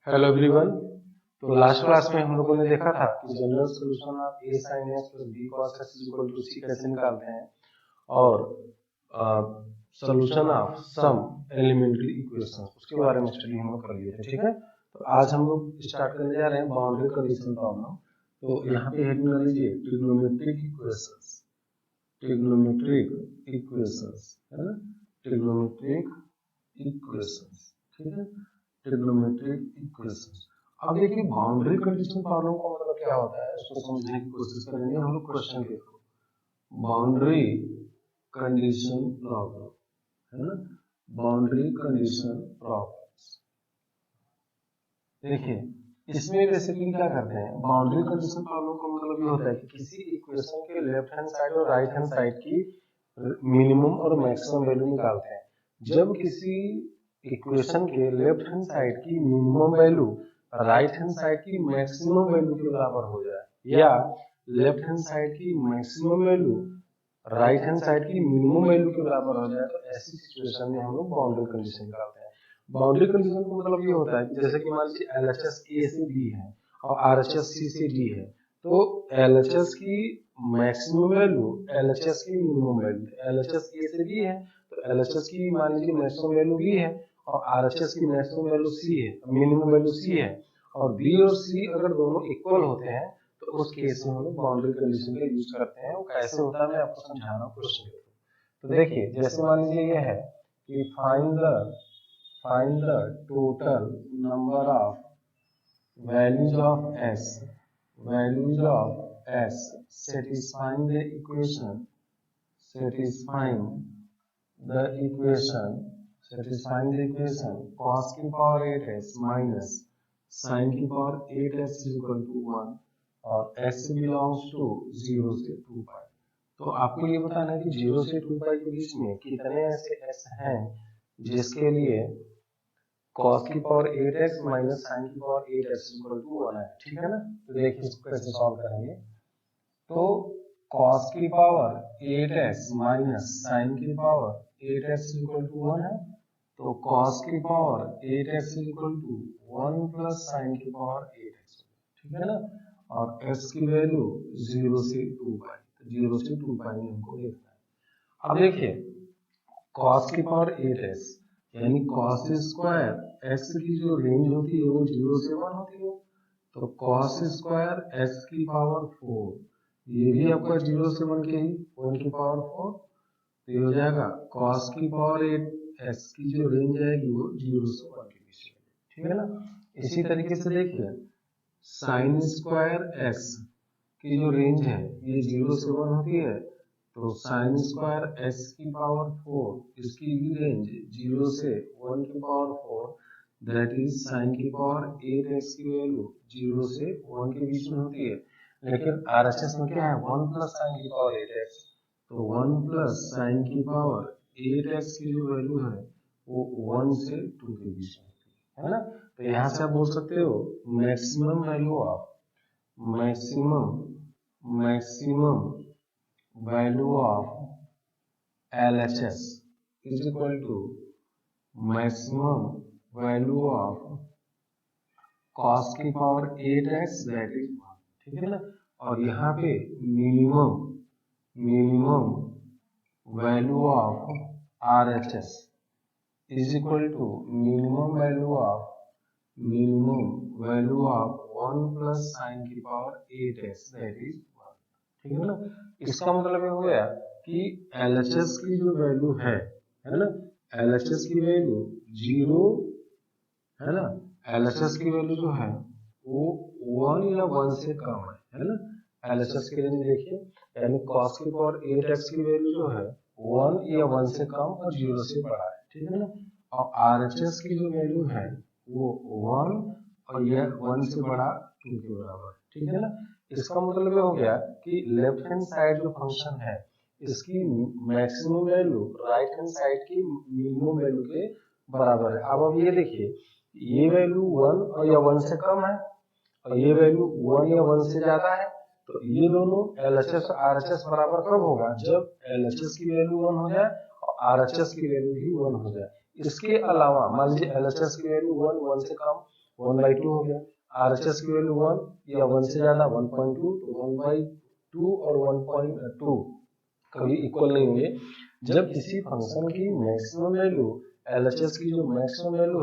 Hello everyone. तो last class में हम लोगों ने देखा था कि general solution of a sin x plus b cos x equal to c कैसे निकालते हैं और solution of some elementary equation उसके बारे में स्टडी हम लोग कर लिए थे। ठीक है, तो आज हम लोग स्टार्ट करने जा रहे हैं बाउंड्री कंडीशन प्रॉब्लम। तो यहाँ पे हेडिंग लगा लीजिए ट्रिग्नोमेट्रिक इक्वेशंस। ट्रिग्नोमेट्रिक इक्वेशंस है ना, ट्रिग्नोमेट्रिक इक्वेशंस। ठीक है, ट्रिग्नोमेट्रिक इक्वेशंस। अब देखिए बाउंड्री कंडीशन प्रॉब्लम का मतलब क्या होता है, उसको समझने की कोशिश करेंगे हम लोग क्वेश्चन के थ्रू। बाउंड्री कंडीशन प्रॉब्लम है ना, बाउंड्री कंडीशन प्रॉब्लम्स। देखिए इसमें बेसिकली क्या करते हैं, बाउंड्री कंडीशन प्रॉब्लम का मतलब ये होता है कि किसी इक्वेशन के लेफ्ट हैंड साइड और राइट हैंड साइड की मिनिमम और मैक्सिमम वैल्यू निकालते हैं। जब किसी इक्वेशन के लेफ्ट हैंड साइड की minimum value right hand side की मैक्सिमम वैल्यू के बराबर हो जाए या लेफ्ट हैंड साइड की maximum value right hand side की मिनिमम वैल्यू के बराबर हो जाए, तो ऐसी सिचुएशन में हम लोग बाउंड्री कंडीशन निकालते हैं। बाउंड्री कंडीशन का मतलब ये होता है कि जैसे कि मान लीजिए एलएचएस ए से बी है और आरएचएस सी से डी है, तो एलएचएस की मैक्सिमम वैल्यू एलएचएस की मिनिमम वैल्यू, एलएचएस ए से बी है तो एलएचएस की मान लीजिए मैक्सिमम वैल्यू बी है और आरएचएस की मैक्सिमम वैल्यू सी है, मिनिमम वैल्यू सी है। और बी और सी अगर दोनों इक्वल होते हैं तो उस केस में हम लोग बाउंड्री कंडीशन का यूज करते हैं। वो कैसे होता है मैं आपको समझा रहा हूँ क्वेश्चन के थ्रू। तो देखिए जैसे मान लीजिए ये है कि find the total number of values of s satisfying the equation cos की पावर 8s minus sin की power 8s is equal to 1 और s belongs to 0 से 2 पाई। तो आपको ये बताना है कि 0 से 2 पाई के बीच में कितने ऐसे s हैं जिसके लिए cos की पावर 8x माइनस sin की पावर 8x इक्वल टू 1 है। ठीक है ना, तो देखिए इसको कैसे सॉल्व करेंगे। तो cos की पावर 8x माइनस sin की पावर 8x इक्वल टू 1 है, तो cos की power 8x equal to 1 plus sin की पावर 8x। ठीक है ना, और x की वैल्यू 0 से 2 पाई, तो 0 से 2 पाई हमको देखना है। अब देखिए cos की पावर 8x यानी cos स्क्वायर x की जो रेंज होती है वो 0 से 1 होती है, तो cos स्क्वायर x की पावर 4, ये भी आपका 0 से 1 के ही 1 की पावर 4, तो ये हो जाएगा cos की पावर 8 x की जो रेंज आएगी वो 0 से 1 के बीच में। ठीक है ना, इसी तरीके से देखिए sin स्क्वायर x की जो रेंज है ये 0 से 1 होती है, तो sin स्क्वायर x की पावर 4 इसकी भी रेंज 0 से 1 की पावर 4, दैट इज sin की पावर 8x की वैल्यू 0 से 1 के बीच में होती है। लेकिन RHS में क्या है 1 प्लस sin की पावर 8x, तो 1 प्लस sin की पावर 8x की जो वैल्यू है वो 1 से 2 के बीच में होती है ना। तो यहाँ से आप बोल सकते हो maximum value of value of LHS is equal to maximum value of cos की पावर 8x that is 1। ठीक है ना, और यहाँ पे minimum value of RHS is equal to minimum value of 1 plus sin की पावर 8x that is 1। ठीक है ना, इसका मतलब ये हो गया कि LHS की जो वैल्यू है ना, LHS की वैल्यू 0 है ना, LHS की वैल्यू जो है वो 1 या 1 से कम है ना। LHS की रेंज देखिए यानी cos की पावर 8x की वैल्यू जो है 1 या 1 से कम और 0 से बड़ा है। ठीक है ना, और RHS की जो वैल्यू है वो 1 और यह 1 से बड़ा 2 के बराबर। ठीक है ना, इसका मतलब ये हो गया कि लेफ्ट हैंड साइड जो फंक्शन है इसकी maximum value right hand side की मिनिमम वैल्यू के बराबर है। अब ये देखिए ये वैल्यू 1 और या 1 से कम है और ये वैल्यू 1 या 1 से ज्यादा है, तो ये दोनों LHS और RHS बराबर कब होगा, जब LHS की वैल्यू 1 हो जाए और RHS की वैल्यू भी 1 हो जाए। इसके अलावा मान लीजिए LHS की वैल्यू 1 से कम 1/2 हो गया, RHS की वैल्यू 1 या 1 से ज्यादा 1.2, तो 1/2 और 1.2 कभी इक्वल नहीं होंगे। जब किसी फंक्शन की मैक्सिमम वैल्यू LHS की जो मैक्सिमम वैल्यू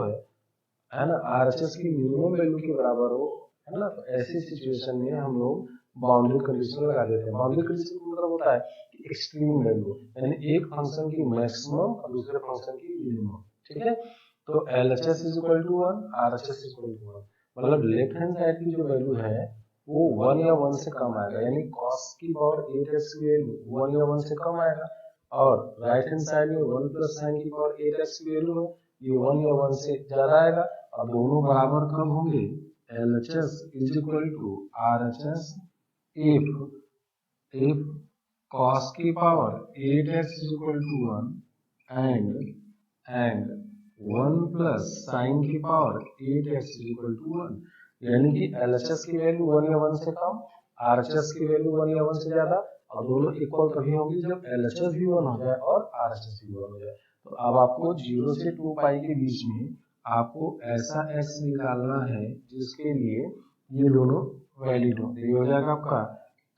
है ना, RHS की मिनिमम वैल्यू के बराबर हो, है ना, तो ऐसी सिचुएशन में हम लोग बाउंड्री कंडीशन लगा देते हैं। बाउंड्री कंडीशन का मतलब होता है कि एक्सट्रीम वैल्यू, यानी एक फंक्शन की मैक्सिमम और दूसरे फंक्शन की मिनिमम, ठीक है। तो LHS is equal to 1, RHS is equal to 1, मतलब लेफ्ट हैंड साइड की जो वैल्यू है वो 1 या 1 से कम आएगा, यानी cos की पावर 8x की वैल्यू 1 या 1 से कम आएगा, और राइट हैंड साइड में 1 प्लस sin की पावर 8x की वैल्यू है ये 1 या 1 से ज्यादा आएगा, और दोनों बराबर कब होंगे, LHS is equal to RHS if cos की power 8x is equal to 1 and 1 plus sin की power 8x is equal to 1, यानी कि LHS की वैल्यू 1 या 1 से कम, RHS की वैल्यू 1 या 1 से ज्यादा, और दोनों इक्वल तभी होंगी जब LHS भी 1 हो जाए और RHS भी 1 हो जाए। तो अब आपको 0 से 2 पाई के बीच में आपको ऐसा x निकालना है जिसके लिए ये दोनों वैलिड हो। ये हो जाएगा आपका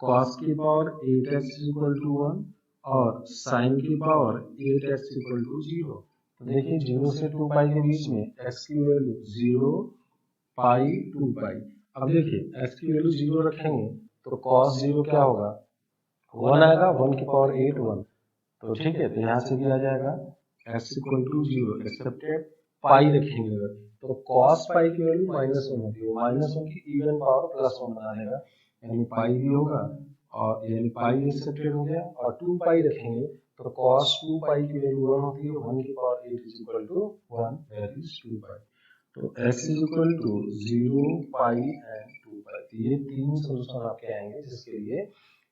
cos की पावर 8x इक्वल टू 1 और sin की पावर 8x इक्वल टू 0। तो देखिए 0 से 2 पाई के बीच में x की वैल्यू 0 पाई 2 पाई। अब देखिए x की वैल्यू 0 रखेंगे तो cos 0 क्या होगा, 1 आएगा, 1 की पावर 8 1, तो ठीक है, तो यहाँ से भी आ जाएगा x इक्वल टू 0 एक्सेप्टेड। पाई रखेंगे अगर तो cos पाई की वैल्यू -1 होती है, -1 की इवन पावर +1 बना देगा, यानी पाई भी होगा, और यानी पाई एक्सेप्टेड हो गया, और 2 पाई रखेंगे तो cos 2 पाई की वैल्यू 1 होती है, 1 की power 8 is equal to 1 that is 2 pi. तो x is equal to 0 pi and 2 pi. तो ये तीन सॉल्यूशन आपके आएंगे जिसके लिए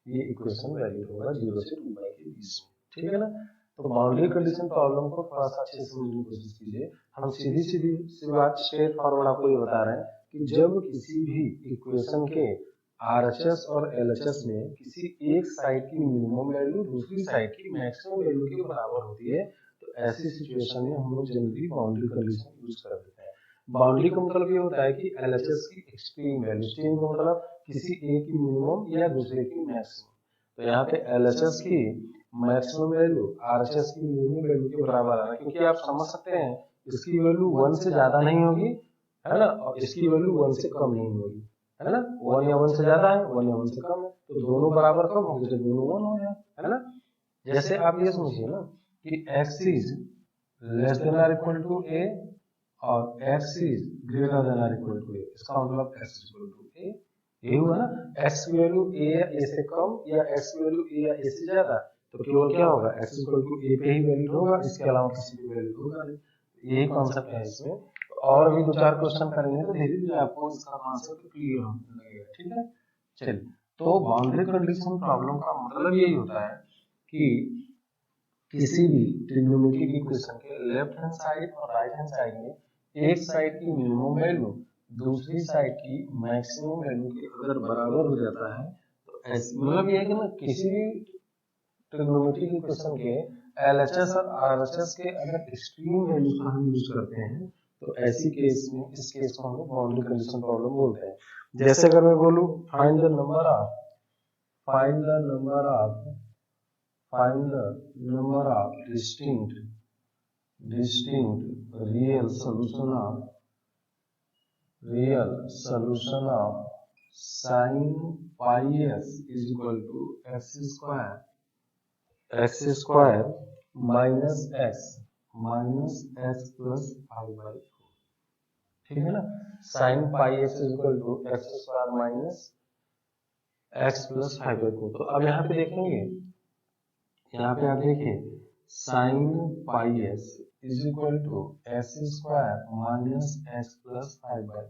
ये इक्वेशन वैलिड होगा 0 से 2 पाई के बीच में, ठीक है ना। तो बाउंड्री कंडीशन प्रॉब्लम को थोड़ा सा अच्छे से समझने की कोशिश कीजिए। हम सीधी सीधी सी बात स्ट्रेट फॉरवर्ड आपको ये बता रहे हैं कि जब किसी भी इक्वेशन के RHS और LHS में किसी एक साइड की मिनिमम वैल्यू दूसरी साइड की मैक्सिमम वैल्यू के बराबर होती है, तो ऐसी सिचुएशन में हम लोग जनरली बाउंड्री कंडीशन यूज कर देते हैं। बाउंड्री का मतलब ये होता है कि LHS की एक्सट्रीम वैल्यू, एक्सट्रीम का मतलब किसी एक की मिनिमम या दूसरे की मैक्सिमम। तो यहाँ पे LHS की मैक्सिमम वैल्यू RHS की मिनिमम वैल्यू के बराबर आना, क्योंकि आप समझ सकते हैं इसकी वैल्यू 1 से ज्यादा नहीं होगी, है ना, और इसकी वैल्यू 1 से कम नहीं होगी, है ना। 1 या 1 से ज्यादा है, 1 या 1 से कम है, तो दोनों बराबर कब होंगे, जब दोनों 1 हो जाए, है ना। जैसे आप ये समझिए ना कि x is less than or equal to a और x is greater than or equal to a, इसका मतलब x इक्वल टू a, ये हुआ ना। x की वैल्यू a या a से कम या x की वैल्यू a या a से ज्यादा, तो केवल क्या होगा, x इक्वल टू a पे ही वैलिड होगा, इसके अलावा किसी पे वैलिड होगा नहीं। यही कॉन्सेप्ट है इसमें। और भी 2-4 क्वेश्चन करेंगे तो धीरे धीरे आपको इसका कॉन्सेप्ट क्लियर होने लगेगा, ठीक है। चलिए, तो बाउंड्री कंडीशन प्रॉब्लम का मतलब यही होता है कि किसी भी ट्रिग्नोमेट्रिक इक्वेशन के लेफ्ट हैंड साइड और राइट हैंड साइड में एक साइड की मिनिमम वैल्यू दूसरी साइड की मैक्सिमम वैल्यू के अगर बराबर हो जाता है, तो मतलब ये है कि ना किसी भी ट्रिग्नोमेट्रिक इक्वेशन के LHS और RHS के अगर एक्सट्रीम वैल्यू का हम यूज करते हैं, तो ऐसी केस में इस केस को हम बाउंड्री कंडीशन प्रॉब्लम बोलते हैं। जैसे अगर मैं बोलूं find the number of distinct real solution of sin pi s is equal to x square minus x plus 5/4, ठीक है ना। sin pi s is equal to x square minus x plus 5/4। तो अब यहाँ पे देखेंगे, यहाँ पे आप देखिए sin pi s is equal to x square minus x plus 5/4,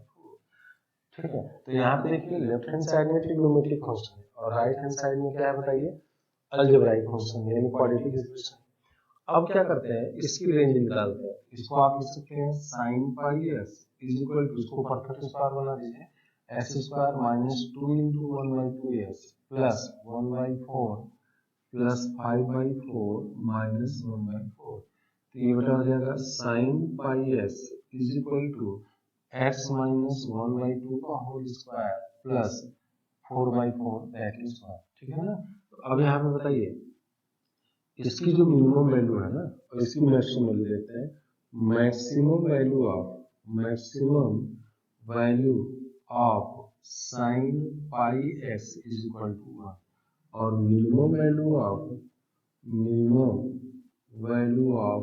ठीक है। तो यहाँ पे देखिए लेफ्ट हैंड साइड में ट्रिग्नोमेट्रिक फंक्शन है और राइट हैंड साइड में क्या है बताइए, अलजेब्राइक फंक्शन यानी क्वाड्रेटिक इक्वेशन। अब क्या करते हैं, इसकी रेंज निकालते हैं। इसको आप लिख सकते हैं sin pi s is equal to, इसको परफेक्ट स्क्वायर बना दीजिए, x square minus 2 into 1/2s plus 1/4 plus 5/4 minus 1/4। तो ये बेटा हो जाएगा sine pi S is equal to X minus 1/2 का whole square plus 4/4 that is 1। ठीक है ना। तो अब यहाँ पे बताइए इसकी जो मिनिमम वैल्यू है ना और इसकी मैक्सिमम वैल्यू देखते हैं। Maximum value of sine pi S is equal to 1 और minimum value of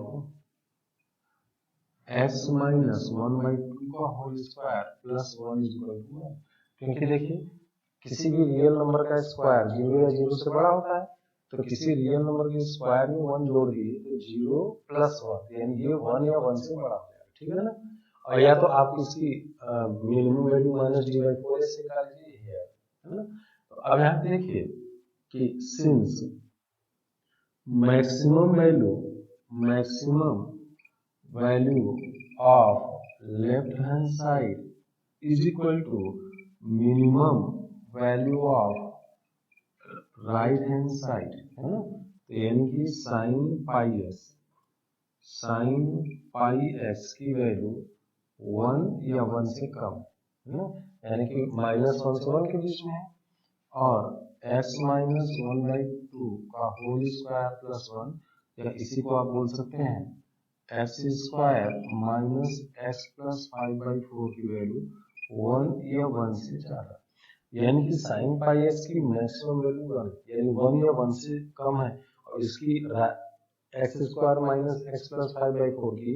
X minus 1/2 का whole square plus 1 is equal to 1। क्योंकि देखिए किसी भी रियल नंबर का स्क्वायर 0 या 0 से बड़ा होता है, तो किसी रियल नंबर के स्क्वायर में 1 जोड़ दिए तो 0 प्लस 1 यानी ये 1 या 1 से बड़ा हो जाएगा। ठीक है ना। और या तो आप इसकी मिनिमम वैल्यू माइनस d/4 से निकाल लीजिए, है ना। तो अब यहाँ पे देखिए कि since maximum value of left hand side is equal to minimum value of right hand side, है ना। तो यानी कि साइन पाई एस की वैल्यू 1 या 1 से कम, है ना, यानी कि -1 से 1 के बीच में है। और x माइनस 1/2 का होल स्क्वायर प्लस 1 या इसी को आप बोल सकते हैं x square minus x plus 5/4 की वैल्यू 1 या 1 से ज्यादा, यानी कि साइन पाई एक्स की मैक्सिमम वैल्यू 1 यानी 1 या 1 से कम है और इसकी x square minus x plus 5/4 की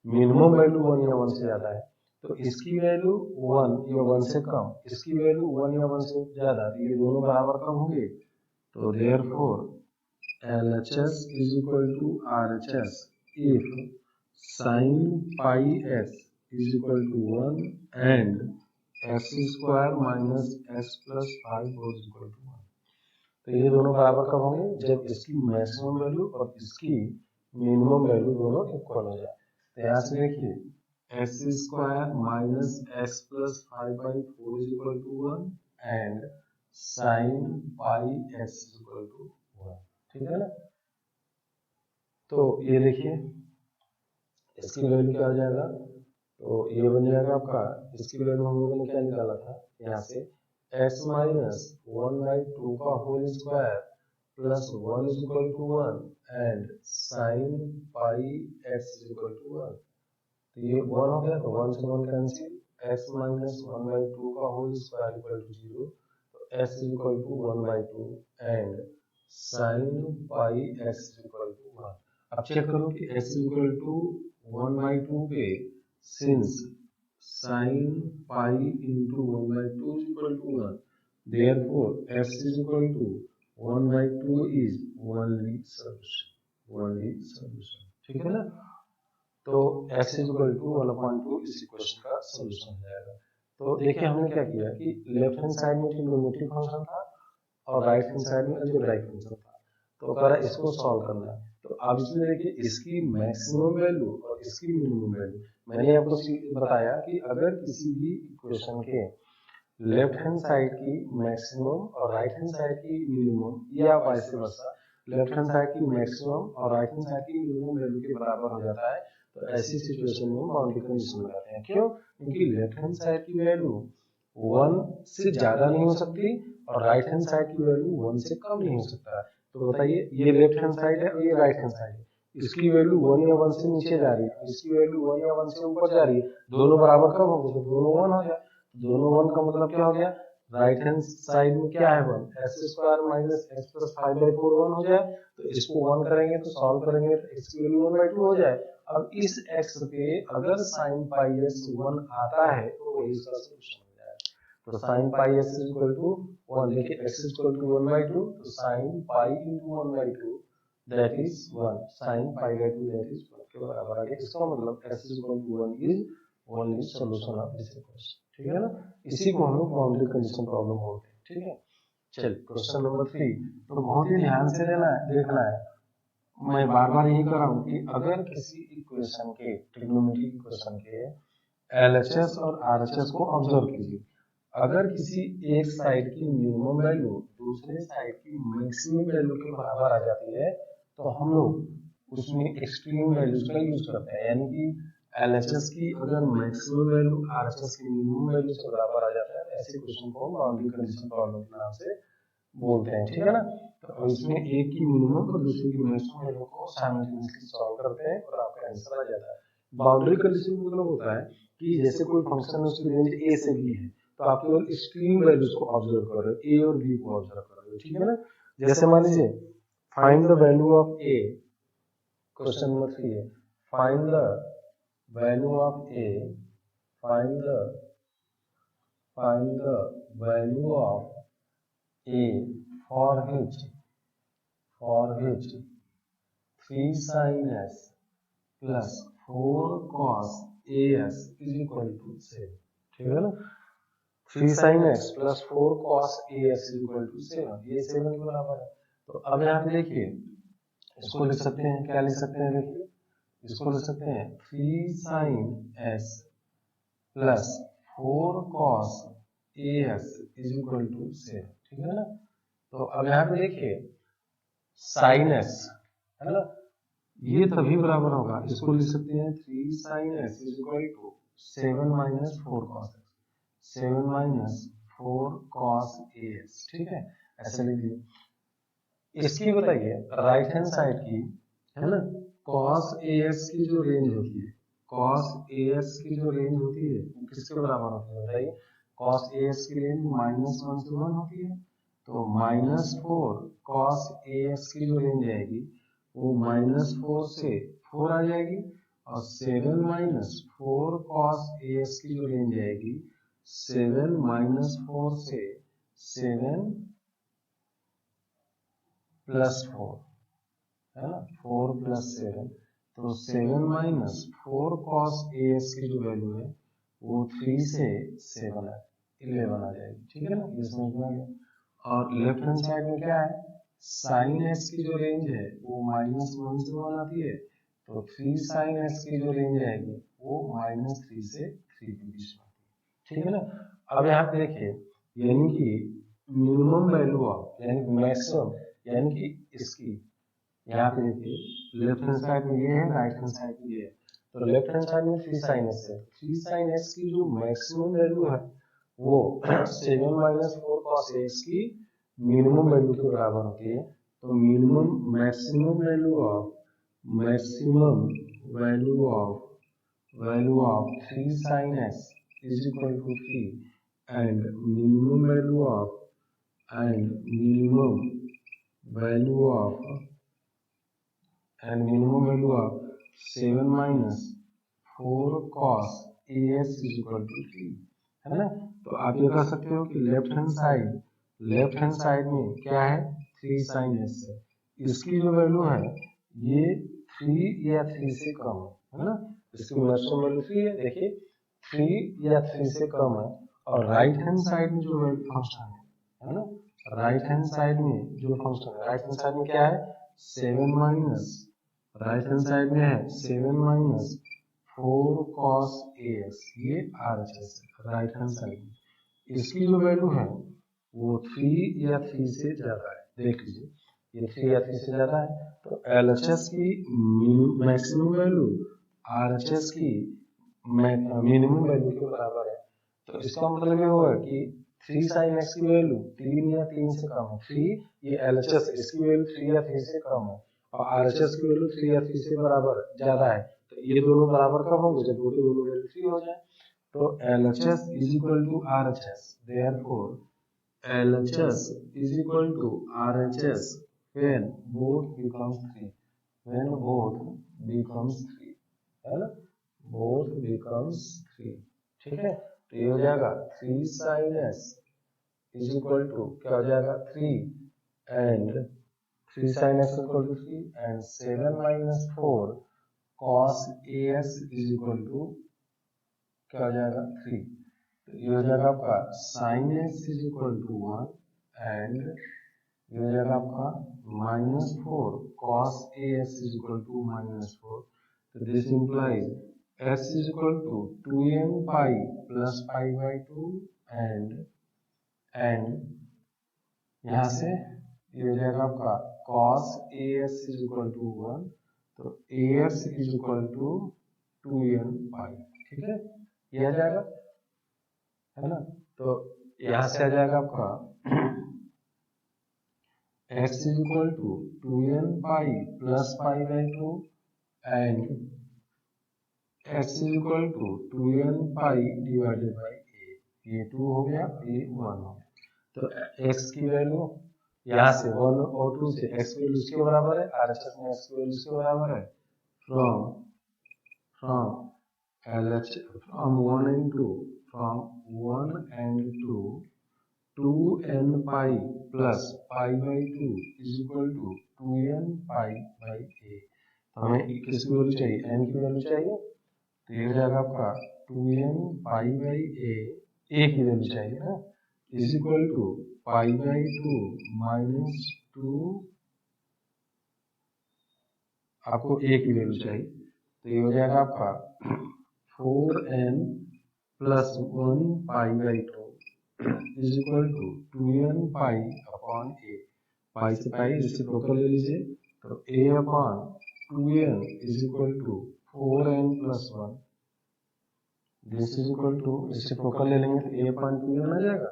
मिनिमम वैल्यू 1 या 1 से ज्यादा है। तो इसकी वैल्यू 1 या 1 से कम, इसकी वैल्यू 1 या 1 से ज्यादा, तो ये दोनों बराबर कम होंगे। तो therefore LHS is equal to RHS if sin pi s is equal to 1 and x square minus x plus 5 is equal to 1। तो ये दोनों बराबर कब होंगे? जब इसकी मैक्सिमम वैल्यू और इसकी मिनिमम वैल्यू दोनों इक्वल हो जाए। तो यहाँ से देखिए x square minus x plus 5/4 is equal to 1 and sin pi s is equal to 1। ठीक है ना। तो ये देखिए इसकी वैल्यू क्या हो जाएगा, तो ये बन जाएगा आपका, इसकी वैल्यू हम लोगों ने क्या निकाला था यहाँ से x माइनस 1/2 का whole square plus 1 is equal to 1 and sine pi x is equal to 1। तो ये 1 हो गया तो 1 से 1 कैंसिल, x माइनस 1/2 का होल स्क्वायर इक्वल टू 0, तो x is equal to 1/2 and sine pi x is equal to 1। अब check करो कि x इज इक्वल टू 1/2 पे since sin pi into 1/2 is equal to 1, therefore x is equal to 1/2 is only solution। ठीक है ना। तो x is equal to 1/2 इस equation का सॉल्यूशन हो जाएगा। तो देखिए हमने क्या किया कि लेफ्ट हैंड साइड में ट्रिग्नोमेट्रिक फंक्शन था और राइट हैंड साइड में अलजेब्राइक फंक्शन था, तो कह रहा है इसको सॉल्व करना है। तो अब इसमें देखिए इसकी मैक्सिमम वैल्यू और इसकी मिनिमम वैल्यू, मैंने आपको बताया कि अगर किसी भी इक्वेशन के लेफ्ट हैंड साइड की मैक्सिमम और राइट हैंड साइड की मिनिमम या vice versa left hand side की मैक्सिमम और राइट हैंड साइड की मिनिमम वैल्यू के बराबर हो जाता है, तो ऐसी सिचुएशन में हम बाउंड्री कंडीशन लगाते हैं। क्यों? क्योंकि लेफ्ट हैंड साइड की वैल्यू 1 से ज्यादा नहीं हो सकती और राइट हैंड साइड की वैल्यू 1 से कम नहीं हो सकता। तो बताइए ये लेफ्ट हैंड साइड है और ये राइट हैंड साइड है, इसकी वैल्यू 1 या 1 से नीचे जा रही है, इसकी वैल्यू 1 या 1 से ऊपर जा रही है, दोनों बराबर कब होंगे? तो दोनों 1 हो जाए। दोनों 1 का मतलब क्या हो गया, राइट हैंड साइड में क्या है 1, x square minus x plus 5/4 1 हो जाए। तो इसको 1 करेंगे तो सॉल्व करेंगे तो x की वैल्यू 1/2 हो जाए। अब इस x पे अगर sin पाई s 1 आता है तो वही इसका सॉल्यूशन हो जाएगा। तो sin pi s is equal to 1, देखिए x इज इक्वल टू 1/2, तो sin pi into 1/2 that is 1, sin pi/2 that is 1 के बराबर आ गया। इसका मतलब x is equal to 1 is only solution of this equation. ठीक है ना। इसी को हम लोग बाउंड्री कंडीशन प्रॉब्लम बोलते हैं। ठीक है। चलिए क्वेश्चन नंबर 3, तो बहुत ही ध्यान से देखना है। मैं बार बार यही कर रहा हूँ कि अगर किसी इक्वेशन के ट्रिग्नोमेट्रिक इक्वेशन के LHS और RHS को ऑब्जर्व कीजिए। अगर किसी एक साइड की मिनिमम वैल्यू दूसरे साइड की मैक्सिमम वैल्यू के बराबर आ जाती है तो हम लोग उसमें एक्सट्रीम वैल्यूज का यूज करते हैं, यानी कि LHS की अगर मैक्सिमम वैल्यू RHS की मिनिमम वैल्यू से बराबर आ जाता है, ऐसे क्वेश्चन को हम बाउंड्री कंडीशन प्रॉब्लम के नाम से बोलते हैं, ठीक है ना। तो इसमें एक की मिनिमम और दूसरे की मैक्सिमम वैल्यू को साइमल्टेनियसली सॉल्व करते हैं और आपका आंसर आ जाता है। बाउंड्री कंडीशन मतलब होता है कि जैसे कोई फंक्शन है उसकी रेंज a से b है, तो आप केवल एक्सट्रीम वैल्यूज को ऑब्जर्व कर रहे हो, a और b को ऑब्जर्व कर रहे हो, ठीक है ना। जैसे मान लीजिए find the value of a, question number 3 है, find the value of a, find the value of a for which 3 sin s plus 4 cos as is equal to 7, ठीक है ना। 3 sin s plus 4 cos as is equal to 7, ये 7 के बराबर है। तो अब यहाँ पे देखिए इसको लिख सकते हैं, क्या लिख सकते हैं, देखिए इसको लिख सकते हैं 3 sin s plus 4 cos as is equal to 7, ठीक है ना। तो अब यहाँ पे देखिए sin s है ना, ये तभी बराबर होगा, इसको लिख सकते हैं 3 sin s is equal to 7 minus 4 cos x, 7 minus 4 cos as, ठीक है, ऐसे लिख दिए। इसकी बताइए राइट हैंड साइड की, है ना, cos as की जो रेंज होती है, cos as की जो रेंज होती है वो किसके बराबर होती है बताइए। cos as की रेंज -1 से 1 होती है, तो -4 cos as की जो रेंज आएगी वो -4 से 4 आ जाएगी, और 7 minus 4 cos as की जो रेंज आएगी 7 minus 4 से 7 plus 4, है ना, 4 plus 7, तो 7 minus 4 cos as की जो वैल्यू है वो 3 से 7 है, 11 आ जाएगी, ठीक है ना, ये समझ में आ गया। और लेफ्ट हैंड साइड में क्या है, sin s की जो रेंज है वो -1 से 1 आती है, तो 3 sin s की जो रेंज आएगी वो -3 से 3 के बीच में आती है, ठीक है ना। अब यहाँ पे देखिए यानी कि मिनिमम वैल्यू ऑफ, यानी मैक्सिमम, यानी कि इसकी यहाँ पे देखिए लेफ्ट हैंड साइड में ये है, राइट हैंड साइड में ये है, तो लेफ्ट हैंड साइड में 3 sin s है, 3 sin s की जो मैक्सिमम वैल्यू है वो 7 minus 4 cos as की मिनिमम वैल्यू के बराबर होती है, तो maximum value of 3 sin s is equal to 3 and minimum value of 7 minus 4 cos as is equal to 3, है ना। तो आप ये कह सकते हो कि लेफ्ट हैंड साइड में क्या है, 3 sin s है, इसकी जो वैल्यू है ये 3 या 3 से कम है ना, इसकी मैक्सिमम वैल्यू 3 है, देखिए 3 या 3 से कम है। और राइट हैंड साइड में जो फंक्शन है ना, राइट हैंड साइड में जो फंक्शन है, राइट हैंड साइड में क्या है 7 माइनस, राइट हैंड साइड में है 7 माइनस 4 cos as, ये RHS है राइट हैंड साइड में, इसकी जो वैल्यू है वो 3 या 3 से ज्यादा है, देख लीजिए ये 3 या 3 से ज्यादा है, तो LHS की मैक्सिमम वैल्यू RHS की मिनिमम वैल्यू के बराबर है। तो इसका मतलब ये होगा कि 3 sin x की वैल्यू 3 या 3 से कम है, 3 ये LHS इसकी वैल्यू 3 या 3 से कम है, और RHS की वैल्यू 3 या 3 से बराबर ज्यादा है, तो ये दोनों बराबर कब होंगे, जब दोनों वैल्यू 3 हो जाए। तो LHS is equal to RHS, therefore LHS is equal to RHS when both becomes 3, when both becomes 3, है ना, both becomes 3, ठीक है। तो ये हो जाएगा 3 sin s is equal to क्या हो जाएगा 3 and 3 sin s equal to 3 and 7 minus 4 cos as is equal to क्या हो जाएगा 3, तो ये हो जाएगा आपका sin s is equal to 1 and ये हो जाएगा आपका -4 cos as is equal to -4, तो this implies s is equal to 2n pi plus pi by 2 and यहाँ से ये हो जाएगा आपका cos as is equal to 1, तो AX is equal to 2n pi, ठीक है, ये आ जाएगा, है ना। तो यहाँ से आ जाएगा आपका x is equal to 2n pi plus pi by 2 and x is equal to 2n pi divided by a, ये 2 हो गया, ये 1 हो गया। तो x की वैल्यू यहाँ से 1 और 2 से x की वैल्यू इसके बराबर है, RHS में x की वैल्यू इसके बराबर है, from 1 and 2 2n pi plus pi by 2 is equal to 2n pi by a। तो हमें किसकी वैल्यू चाहिए, n की वैल्यू चाहिए, तो ये हो जाएगा आपका 2n pi by a की वैल्यू चाहिए ना, is equal to pi by 2 minus 2, आपको a की वैल्यू चाहिए, तो ये हो जाएगा आपका 4n plus 1 pi by 2 is equal to 2n pi upon a। Pi से पाई रेसिप्रोकल ले लीजिए, तो a upon 2n is equal to 4n plus 1, this is equal to reciprocal ले लेंगे तो a अपॉन 2n आ जाएगा,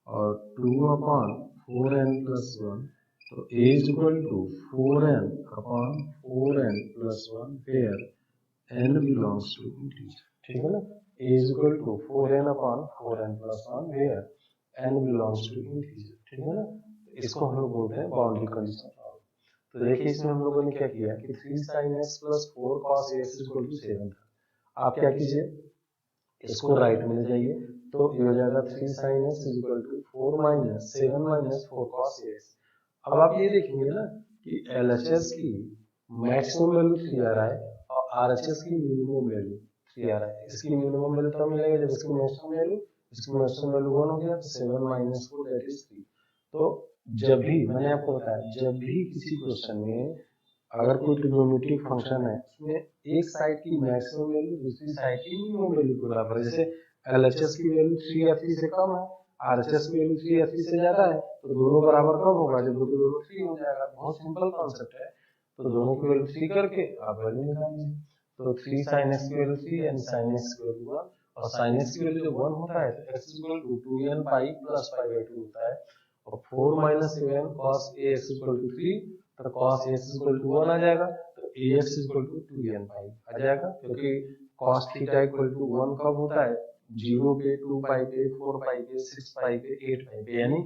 और 2 अपॉन 4n प्लस 1, तो a is equal to 4n upon 4n plus 1 where n belongs to integer, ठीक है ना। a is equal to 4n upon 4n plus 1 where n belongs to integer, ठीक है ना। इसको हम लोग बोलते हैं बाउंड्री कंडीशन। तो देखिए इसमें हम लोगों ने क्या किया कि 3 sin x plus 4 cos x is equal to 7 था। आप क्या कीजिए, इसको राइट में ले जाइए, तो ये हो जाएगा 3 sin x is equal to 4 minus 7 minus 4 cos x। अब आप ये देखेंगे ना कि LHS की मैक्सिमम वैल्यू 3 आ रहा है और RHS की मिनिमम वैल्यू 3 आ रहा है। इसकी मिनिमम वैल्यू तब मिलेगा जब इसकी मैक्सिमम वैल्यू 1 हो गया, तो 7 minus 4 that is 3। तो जब भी मैंने आपको बताया, जब भी किसी क्वेश्चन में अगर कोई ट्रिग्नोमेट्रिक फंक्शन है उसमें एक साइड की मैक्सिमम वैल्यू दूसरी साइड की मिनिमम वैल्यू के बराबर है, जैसे LHS की वैल्यू 3f3 से कम है, RHS की वैल्यू 3f3 से ज्यादा है, तो दोनों बराबर कब होगा, जब दोनों 3 हो जाएगा। बहुत सिंपल कॉन्सेप्ट है। तो दोनों की वैल्यू 3 करके आप वैल्यू निकालिए, तो 3 sin x की वैल्यू 3 एंड sin x की वैल्यू 1, और sin x की वैल्यू जब 1 होता है तो x is equal to 2n pi plus pi by 2 होता है, और 4 minus 7 cos ax is equal to 3, तो cos ax is equal to 1 आ जाएगा, तो ax is equal to 2n pi आ जाएगा, क्योंकि cos theta equal to 1 कब होता है, 0 पे, 2 पाई पे, 4 पाई पे, 6 पाई पे, 8 पाई पे, यानी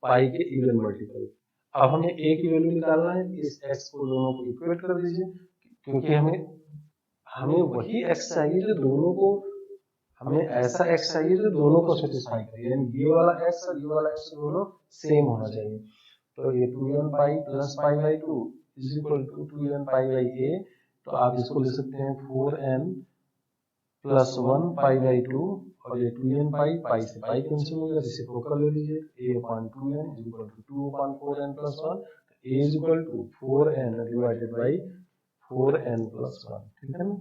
पाई के इवन मल्टीपल। अब हमें a की वैल्यू निकालना है, इस x को दोनों को इक्वेट कर दीजिए, क्योंकि हमें वही x चाहिए जो दोनों को, हमें ऐसा x चाहिए जो दोनों को सेटिस्फाई करे, यानी ये वाला x और ये वाला x दोनों सेम होना चाहिए। तो ये 2n pi plus pi by 2 is equal to 2n pi by a, तो आप इसको ले सकते हैं 4n प्लस 1 पाई बाई 2, और ये 2n पाई, पाई से पाई कैंसिल हो गया, रेसिप्रोकल ले लीजिए, a upon 2n is equal to 2 upon 4n plus 1, a is equal to 4n divided by 4n plus 1, ठीक है ना।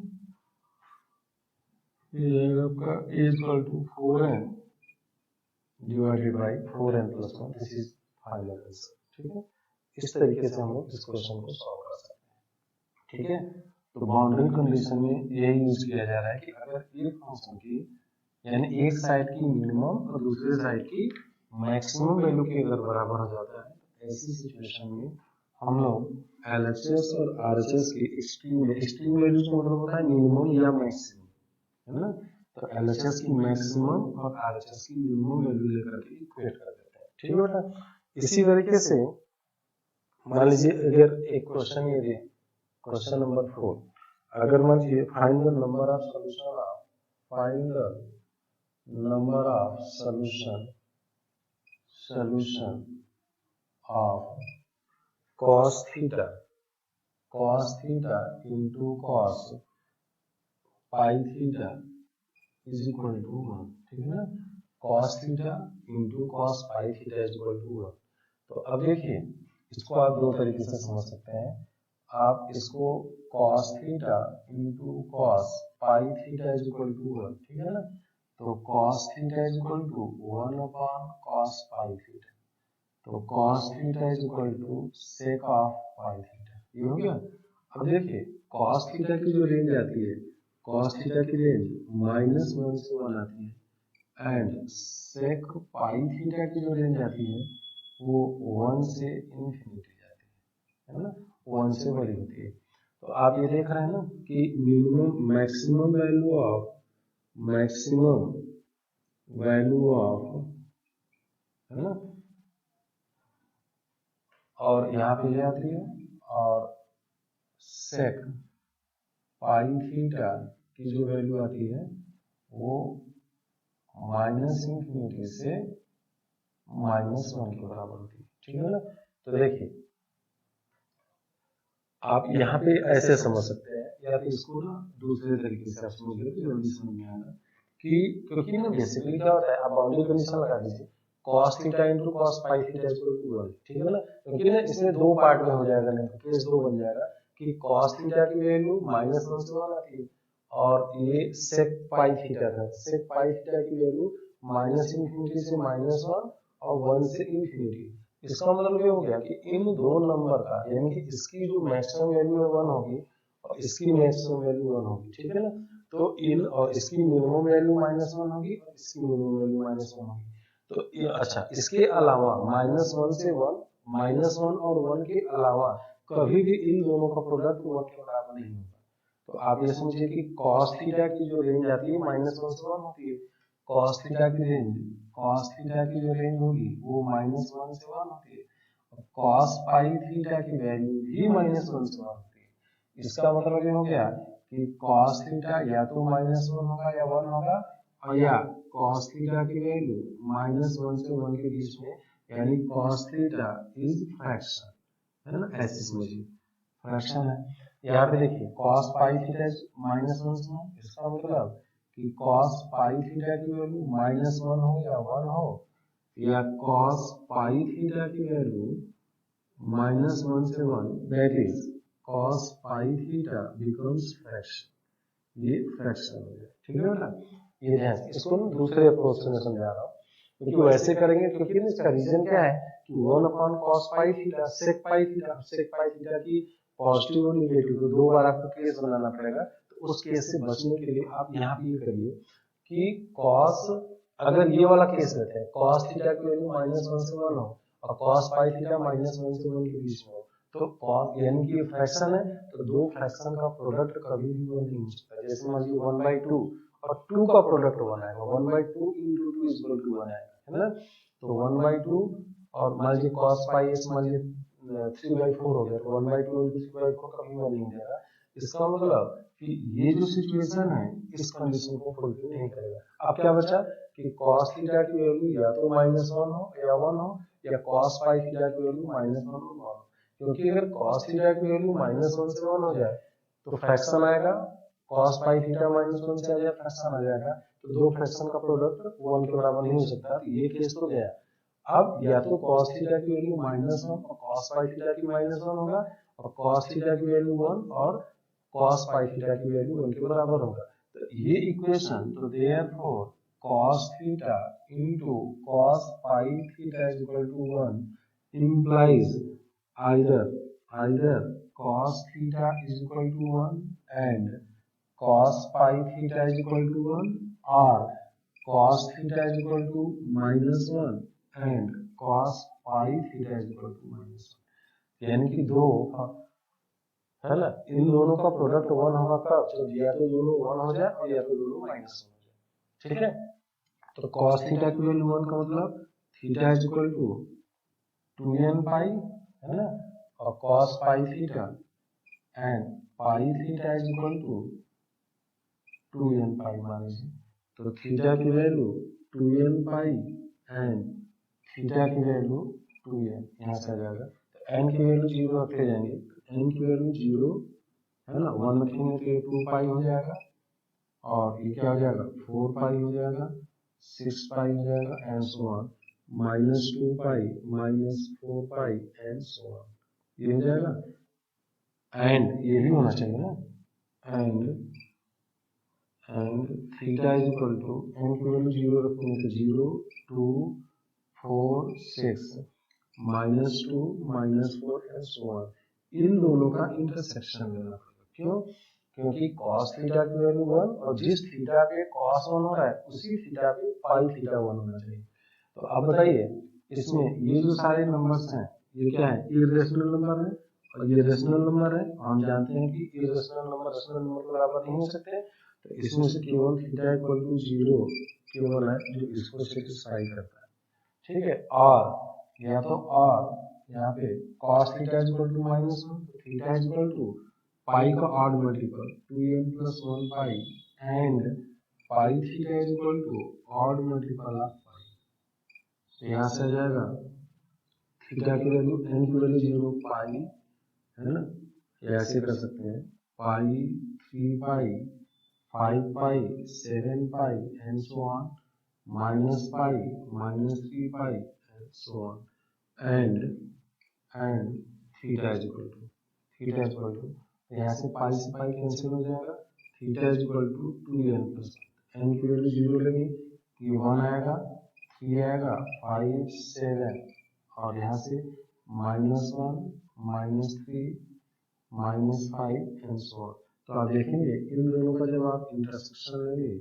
ये आपका a is equal to 4n divided by 4n plus 1, this is final answer, ठीक है। इस तरीके से हम लोग इस क्वेश्चन को सॉल्व कर सकते हैं, ठीक है। तो बाउंड्री कंडीशन में यही यूज किया जा रहा है कि अगर एक फंक्शन की, यानी एक साइड की मिनिमम और दूसरे साइड की मैक्सिमम वैल्यू के अगर बराबर हो जाता है, ऐसी सिचुएशन में हम लोग LHS और RHS की एक्सट्रीम वैल्यूज का मतलब होता है मिनिमम या मैक्सिमम, है ना। तो LHS की मैक्सिमम और RHS की मिनिमम वैल्यू लेकर के इक्वेट कर देते हैं, ठीक है बेटा। इसी तरीके से मान लीजिए अगर एक क्वेश्चन ये दे, क्वेश्चन नंबर 4, अगर मान लीजिए find the number of solution of, find the number of solution of cos theta into cos pi theta is equal to 1, ठीक है ना। cos theta into cos pi theta is equal to 1। तो अब देखिए इसको आप दो तरीके से समझ सकते हैं। आप इसको cos theta into cos pi theta is equal to 1, ठीक है ना। तो cos theta is equal to 1 upon cos pi theta, तो cos theta is equal to sec of pi theta, ये हो गया। अब देखिए कॉस थीटा की जो रेंज आती है, कॉस थीटा की रेंज -1 से 1 आती है एंड सेक पाई थीटा की जो रेंज आती है वो 1 से इन्फिनिटी जाती है ना, 1 से बड़ी होती है। तो आप ये देख रहे हैं ना कि मिनिमम मैक्सिमम वैल्यू ऑफ है ना, और यहाँ पे ये आती है, और सेक पाई थीटा की जो वैल्यू आती है वो -इन्फिनिटी से -1 के बराबर होती है, ठीक है ना। तो देखिए आप यहाँ पे ऐसे समझ सकते हैं, या तो इसको ना दूसरे तरीके से आप समझिए तो जल्दी समझ में आएगा कि क्योंकि ना बेसिकली क्या होता है, आप बाउंड्री कंडीशन लगा दीजिए cos theta into cos pi theta equal to 1, ठीक है ना। क्योंकि ना इसमें दो पार्ट में हो जाएगा, नहीं तो केस दो बन जाएगा कि cos थीटा की वैल्यू -1 से 1 आती है और ये sec पाई थीटा था, sec पाई थीटा की वैल्यू -इन्फिनिटी से -1 और 1 से इन्फिनिटी। इसका मतलब ये हो गया कि इन दो नंबर का, यानी कि इसकी जो मैक्सिमम वैल्यू है 1 होगी और इसकी मैक्सिमम वैल्यू 1 होगी, ठीक है ना। तो इन और इसकी मिनिमम वैल्यू -1 होगी और इसकी मिनिमम वैल्यू -1 होगी। तो अच्छा, इसके अलावा -1 से 1, -1 और 1 के अलावा कभी भी इन दोनों का प्रोडक्ट 1 के बराबर नहीं होगा। तो आप ये समझिए कि cos थीटा की जो रेंज आती है -1 से 1 होती है, cos थीटा की जो रेंज होगी वो -1 से 1 होती है, और cos पाई थीटा की वैल्यू भी -1 से 1 होती है। इसका मतलब ये हो गया कि cos थीटा या तो -1 होगा या 1 होगा, और या cos थीटा की वैल्यू -1 से 1 के बीच में, यानी cos थीटा इज फ्रैक्शन, है ना, ऐसे समझिए फ्रैक्शन है। यहाँ पे देखिए cos पाई थीटा -1 से 1, इसका मतलब कि cos पाई थीटा की वैल्यू -1 हो या 1 हो, या cos पाई थीटा की वैल्यू -1 से 1, that is cos pi theta becomes fraction, ये फ्रैक्शन हो गया, ठीक है बेटा। ये ध्यान, इसको ना दूसरे अप्रोच से मैं समझा रहा हूँ, क्योंकि वैसे करेंगे, क्योंकि इसका रीजन क्या है कि 1/cos पाई थीटा sec पाई थीटा की पॉजिटिव और नेगेटिव तो दो बार आपको केस बनाना पड़ेगा। तो उस केस से बचने के लिए आप यहाँ पे ये करिए कि cos, अगर ये वाला केस लेते हैं cos थीटा की वैल्यू -1 से 1 हो और cos पाई थीटा -1 से 1 के बीच में हो, तो cos यानी कि ये फ्रैक्शन है, तो दो फ्रैक्शन का प्रोडक्ट कभी भी 1 नहीं हो सकता। जैसे मान लीजिए 1/2 और 2 का प्रोडक्ट 1 आएगा, 1/2 into 2 is equal to 1 आएगा, है ना। तो 1/2 और मान लीजिए cos पाई x मान लीजिए 3/4 हो गया, तो 1/2 into 3/4 कभी 1 नहीं देगा। इसका मतलब कि ये जो सिचुएशन है इस कंडीशन को फुलफिल नहीं करेगा। अब क्या बचा कि cos थीटा की वैल्यू या तो -1 हो या 1 हो, या cos पाई थीटा की वैल्यू -1 हो 1 हो। क्योंकि अगर cos थीटा की वैल्यू -1 से 1 हो जाए तो फ्रैक्शन आएगा, cos पाई थीटा -1 से आ जाए फ्रैक्शन आ जाएगा, तो दो फ्रैक्शन का प्रोडक्ट 1 के बराबर नहीं हो सकता। तो ये केस तो गया। अब या तो cos थीटा की वैल्यू -1 और cos पाई थीटा की -1 होगा, और cos थीटा की वैल्यू 1 और cos पाई थीटा की वैल्यू 1 के बराबर होगा। तो ये इक्वेशन, तो therefore cos theta into cos pi theta is equal to 1 implies either cos theta is equal to 1 and cos pi theta is equal to 1, or cos theta is equal to -1 and cos pi theta is equal to -1। यानी कि दो, है ना, इन दोनों का product 1 होगा कब, जब या तो दोनों 1 हो जाए और या तो दोनों -1 हो जाए, ठीक है। तो cos थीटा की वैल्यू 1 का मतलब theta is equal to 2n pi, है ना, और cos pi theta and pi theta is equal to 2n pi मान लीजिए। तो थीटा की value 2n pi and theta की वैल्यू 2n, यहाँ से आ जाएगा। तो n की वैल्यू 0 रखते जाएंगे, तो n की वैल्यू 0, है ना, 1 रखेंगे तो ये 2 पाई हो जाएगा, और ये क्या हो जाएगा 4 पाई हो जाएगा, 6 पाई हो जाएगा and so on, -2 pi -4 pi and so on, ये हो जाएगा। एंड ये भी होना चाहिए ना, and theta is equal to, n की वैल्यू 0 रखेंगे तो 0 2 4 6 -2 -4 एंड सो ऑन, इन दोनों का इंटरसेक्शन लेना पड़ेगा, क्यों? क्योंकि cos थीटा की वैल्यू 1 और जिस थीटा पे cos 1 हो रहा है उसी थीटा पे पाई थीटा 1 होना चाहिए। तो अब बताइए इसमें ये जो सारे नंबर्स हैं ये क्या है? इरेशनल नंबर है और ये रेशनल नंबर है। हम जानते हैं कि इरेशनल नंबर रेशनल नंबर के बराबर नहीं हो सकते, तो इसमें से केवल थीटा इक्वल टू 0 केवल है जो इसको सेटिस्फाई करता है। ठीक है, और या तो और यहाँ पे cos theta is equal to -1, तो theta is equal to pi का odd multiple 2n plus 1 pi and pi theta is equal to odd multiple of pi. तो यहाँ से आ जाएगा थीटा की वैल्यू n की वैल्यू 0 पाई है ना, या ऐसे कर सकते हैं pi 3 pi 5 pi 7 pi and so on minus pi -3 pi and so on and theta is equal to यहाँ से पाई कैंसिल हो जाएगा, theta is equal to 2n plus n की वैल्यू 0 लेंगे ये 1 आएगा, 3 आएगा, 5 7 और यहाँ से -1 -3 -5 एंड सो ऑन। तो आप देखेंगे इन दोनों का जब आप इंटरसेक्शन लेंगे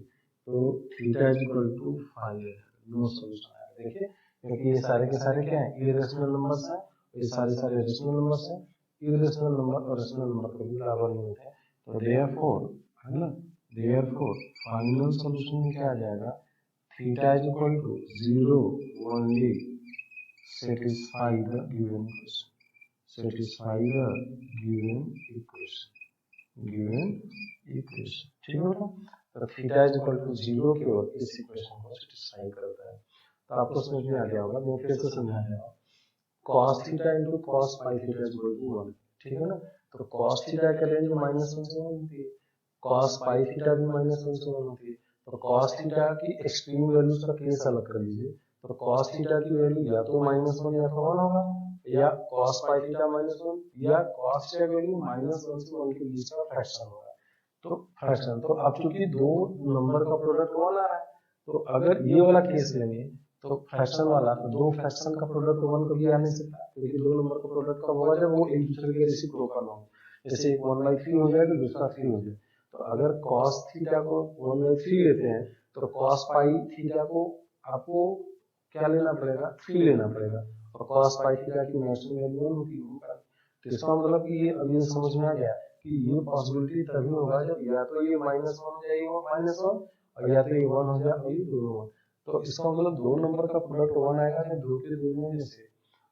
तो थीटा इज इक्वल टू 5 है, नो सॉल्यूशन आएगा। देखिए क्योंकि ये सारे के सारे क्या है? इरेशनल नंबर्स हैं, ये सारे रेशनल नंबर्स हैं। इरेशनल नंबर और रेशनल नंबर कभी बराबर नहीं होते हैं, तो देयरफॉर है ना, देयरफॉर फाइनल सॉल्यूशन में क्या आ जाएगा? Theta is equal to 0 only satisfy the given equation, satisfy the given equation ठीक है ना। तो थीटा इज इक्वल टू 0 केवल इस इक्वेशन को सेटिस्फाई करता है। तो आपको समझ में आ गया होगा, मैं फिर से समझा रहा हूँ। cos theta into cos pi theta is equal to 1, ठीक है ना। तो cos थीटा का रेंज -1 से 1 होती है, cos पाई थीटा भी -1 से 1 होती है। तो cos थीटा की एक्सट्रीम वैल्यूज का केस अलग कर लीजिए, तो cos थीटा की वैल्यू या तो -1 या तो 1 होगा, या cos पाई थीटा -1 या cos थीटा की वैल्यू -1 से 1 के बीच का फ्रैक्शन होगा। तो फ्रैक्शन, तो अब चूंकि दो नंबर का प्रोडक्ट 1 आ रहा है, तो अगर ये वाला केस लेंगे तो फ्रैक्शन वाला, तो दो फ्रैक्शन का प्रोडक्ट 1 कभी आ नहीं सकता, क्योंकि दो नंबर का प्रोडक्ट कब होगा? जब वो एक दूसरे के रेसिप्रोकल हो। जैसे एक 1/3 हो जाए तो दूसरा 3 हो जाए। तो अगर cos थीटा को 1/3 लेते हैं तो cos पाई थीटा को आपको क्या लेना पड़ेगा? 3 लेना पड़ेगा, और cos पाई थीटा की मैक्सिमम वैल्यू 1 होती है। तो इसका मतलब कि ये अब ये समझ में आ गया कि ये पॉसिबिलिटी तभी होगा जब या तो ये -1 हो जाए -1 और या तो ये 1 हो जाए और ये दोनों 1। तो इसका मतलब दो नंबर का प्रोडक्ट 1 आएगा जब दो के दोनों में से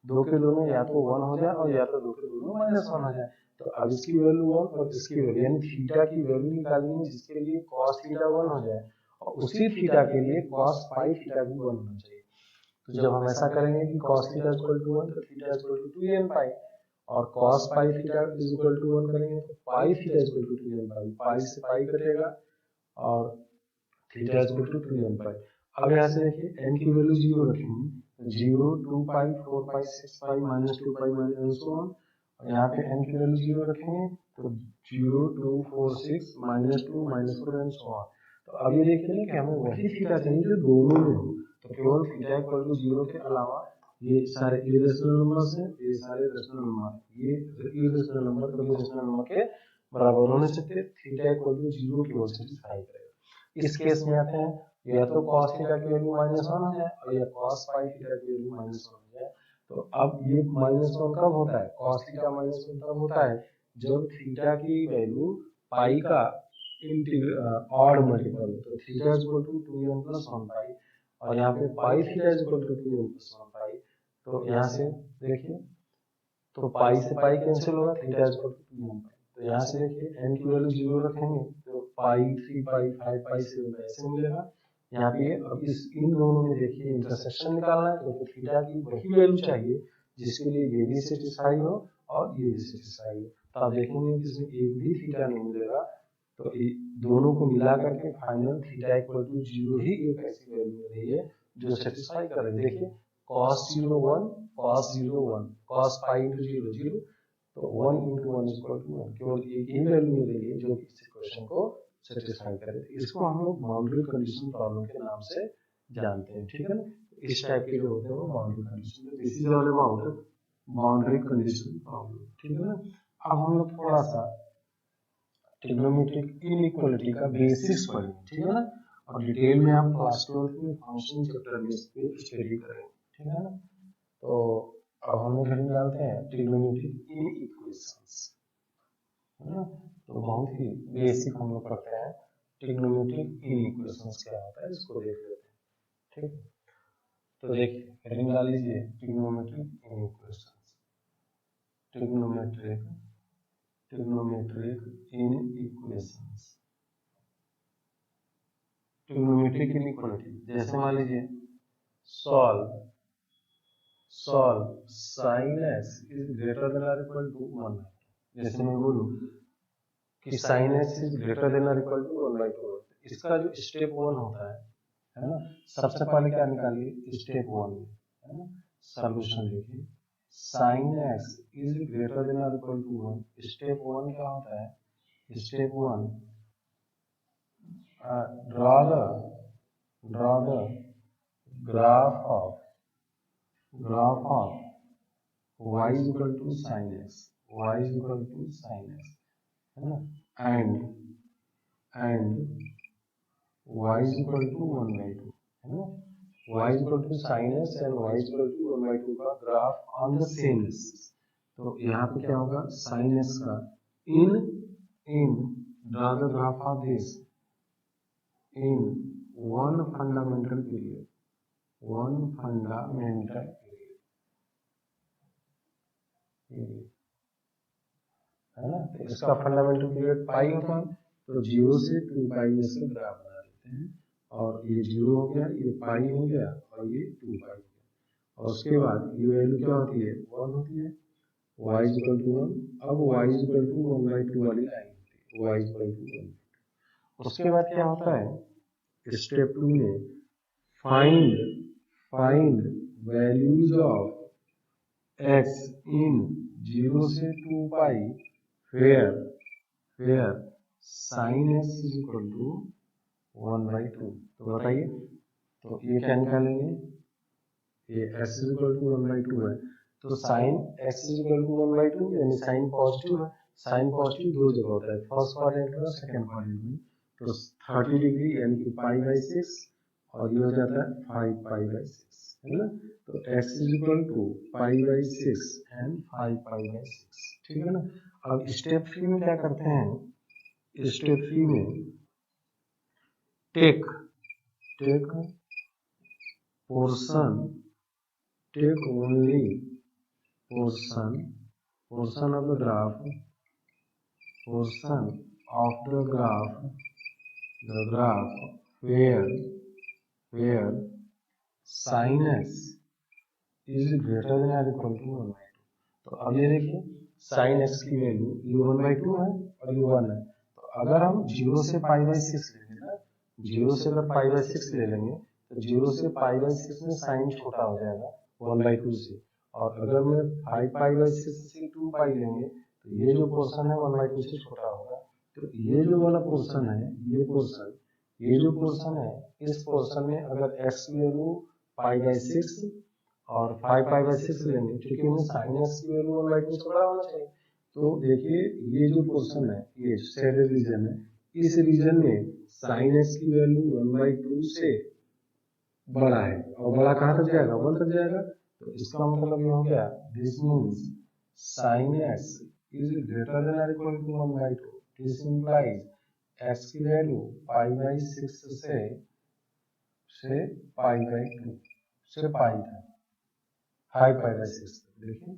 दो के दोनों या तो 1 हो जाए और या तो दो के दोनों -1 हो जाए। तो अब इसकी वैल्यू 1 और इसकी वैल्यू यानी थीटा की वैल्यू निकालनी है जिसके लिए cos थीटा 1 हो जाए, और उसी थीटा के लिए cos पाई थीटा भी 1 होना चाहिए। तो जब हम ऐसा करेंगे कि cos थीटा इक्वल टू 1 तो theta equal to 2n pi, और cos pi theta is equal to 1 करेंगे तो pi theta is equal to 2n pi, pi से पाई कटेगा और theta is equal to 2n pi. अब यहाँ से देखिए n की वैल्यू 0 रखेंगे, 0 2 पाई 4 पाई 6 पाई -2 पाई माइनस 1, और यहाँ पे n की वैल्यू 0 रखेंगे तो 0 2 4 6 -2 -4 एंड सो ऑन। तो अब ये देखिए ना कि हमें वही थीटा चाहिए जो दोनों में हो, तो केवल थीटा इक्वल टू 0 के अलावा ये सारे इरेशनल नंबर्स हैं, ये सारे रेशनल नंबर, ये इरेशनल नंबर कभी रेशनल नंबर के बराबर हो नहीं सकते। थीटा इक्वल टू 0 केवल सेटिस्फाई करेगा। इस केस में आते हैं या तो cos थीटा की वैल्यू -1 हो जाए और या cos पाई थीटा की वैल्यू -1 हो जाए। तो अब ये -1 कब होता है? cos थीटा -1 तब होता है जब थीटा की वैल्यू पाई का ऑड मल्टीपल, तो theta is equal to 2n plus 1 pi, और यहाँ पे pi theta is equal to 2n plus 1 pi. तो यहाँ से देखिए तो पाई से पाई कैंसिल होगा, theta is equal to 2n pi. तो यहाँ से देखिए n की वैल्यू 0 रखेंगे तो पाई 3 पाई 5 पाई 7 पाई ऐसे मिलेगा। यहाँ पे अब इस इन दोनों में देखिए इंटरसेक्शन निकालना है, तो थीटा की वही वैल्यू चाहिए जिसके लिए ये भी सेटिस्फाई हो और ये भी सेटिस्फाई हो। तो आप देखेंगे कि इसमें एक भी थीटा नहीं मिलेगा, तो दोनों को मिला करके फाइनल थीटा इक्वल टू 0 ही एक ऐसी वैल्यू मिल रही है जो सेटिस्फाई कर रही है। देखिए cos 0 1 cos 0 1 cos pi into 0 0, तो 1 इंटू 1 इक्वल टू 1, केवल एक ही वैल्यू मिल रही है जो इस इक्वेशन को सेटिस्फाई करे। इसको हम लोग बाउंड्री कंडीशन प्रॉब्लम के नाम से जानते हैं, ठीक है ना। इस टाइप के जो होते हैं वो boundary condition, this is all about boundary condition problem, ठीक है ना। अब हम लोग थोड़ा सा ट्रिग्नोमेट्रिक इनइक्वालिटी का बेसिक्स पढ़ेंगे, ठीक है ना। और डिटेल में आप क्लास 12 में फंक्शन चैप्टर में इसको स्टडी करेंगे, ठीक है ना। तो अब हम लोग हेडिंग डालते हैं ट्रिग्नोमेट्रिक इनइक्वेशंस, है ना। तो बहुत ही बेसिक हम लोग पढ़ते हैं ट्रिग्नोमेट्रिक इनइक्वेशंस क्या होता है, इसको देख लेते हैं, ठीक। तो देखिए हेडिंग डाल लीजिए ट्रिग्नोमेट्रिक इनइक्वेशंस, ट्रिग्नोमेट्रिक इनइक्वेशंस, ट्रिग्नोमेट्रिक इनइक्वालिटी। जैसे मान लीजिए solve sin x is greater than और इक्वल टू 1, जैसे मैं बोलूं कि sin x is greater than और इक्वल टू 1/2, इसका जो स्टेप 1 होता है ना, सबसे पहले क्या निकालिए स्टेप 1 में, है ना। सॉल्यूशन देखिए sin x is greater than और इक्वल टू 1, स्टेप 1 क्या होता है, step 1 draw the graph of y is equal to sin x, है ना, and y is equal to 1/2, है ना। y is equal to sin x and y is equal to 1/2 का graph on the same axis. तो यहाँ पे क्या होगा, sin x का इन draw the graph of this in one fundamental period, है ना। तो इसका फंडामेंटल पीरियड पाई होता है, तो 0 से 2 पाई में से ग्राफ बना लेते हैं, और ये 0 हो गया, ये पाई हो गया, और ये 2 पाई हो गया, और उसके बाद ये वैल्यू क्या होती है, 1 होती है, y is equal to 1। अब y is equal to 1/2 वाली लाइन होती है, y is equal to 1। उसके बाद क्या होता है, स्टेप 2 में फाइंड वैल्यूज ऑफ x इन 0 से 2 पाई where sin x is equal to 1/2। तो बताइए, तो ये क्या निकालेंगे, ये x is equal to 1/2 है, तो sin x is equal to 1/2 यानी साइन पॉजिटिव है, साइन पॉजिटिव दो जगह होता है, फर्स्ट क्वाड्रेंट में और सेकंड क्वाड्रेंट में। तो 30 डिग्री यानी कि π/6, और ये हो जाता है 5π/6, है ना। तो x is equal to π/6 and 5π/6, ठीक है ना। अब स्टेप 3 में क्या करते हैं, स्टेप 3 में take only portion of the graph where sin x is greater than or equal to 1/2। तो अब ये देखिए sin x की वैल्यू ये 1/2 है और ये 1 है, तो अगर हम 0 से π/6 लेंगे ना, 0 से अगर π/6 ले लेंगे तो 0 से π/6 में साइन छोटा हो जाएगा 1/2 से, और अगर मैं 5π/6 से 2 पाई लेंगे तो ये जो पोर्शन है 1/2 से छोटा होगा। तो ये जो वाला पोर्शन है, ये जो पोर्शन है, इस पोर्शन में अगर x की वैल्यू π/6 और 5π/6 लेंगे, क्योंकि हमें sin x की वैल्यू 1/2 से बड़ा होना चाहिए। तो देखिए ये जो पोर्शन है, ये शेडेड रीजन है, इस रीजन में sin x की वैल्यू 1/2 से बड़ा है, और बड़ा कहाँ तक जाएगा, 1 तक जाएगा। तो इसका मतलब ये हो गया, this means sin x is greater than or equal to 1/2। This implies x की वैल्यू π/6 से π/2 से पाई था, 5π/6, देखिए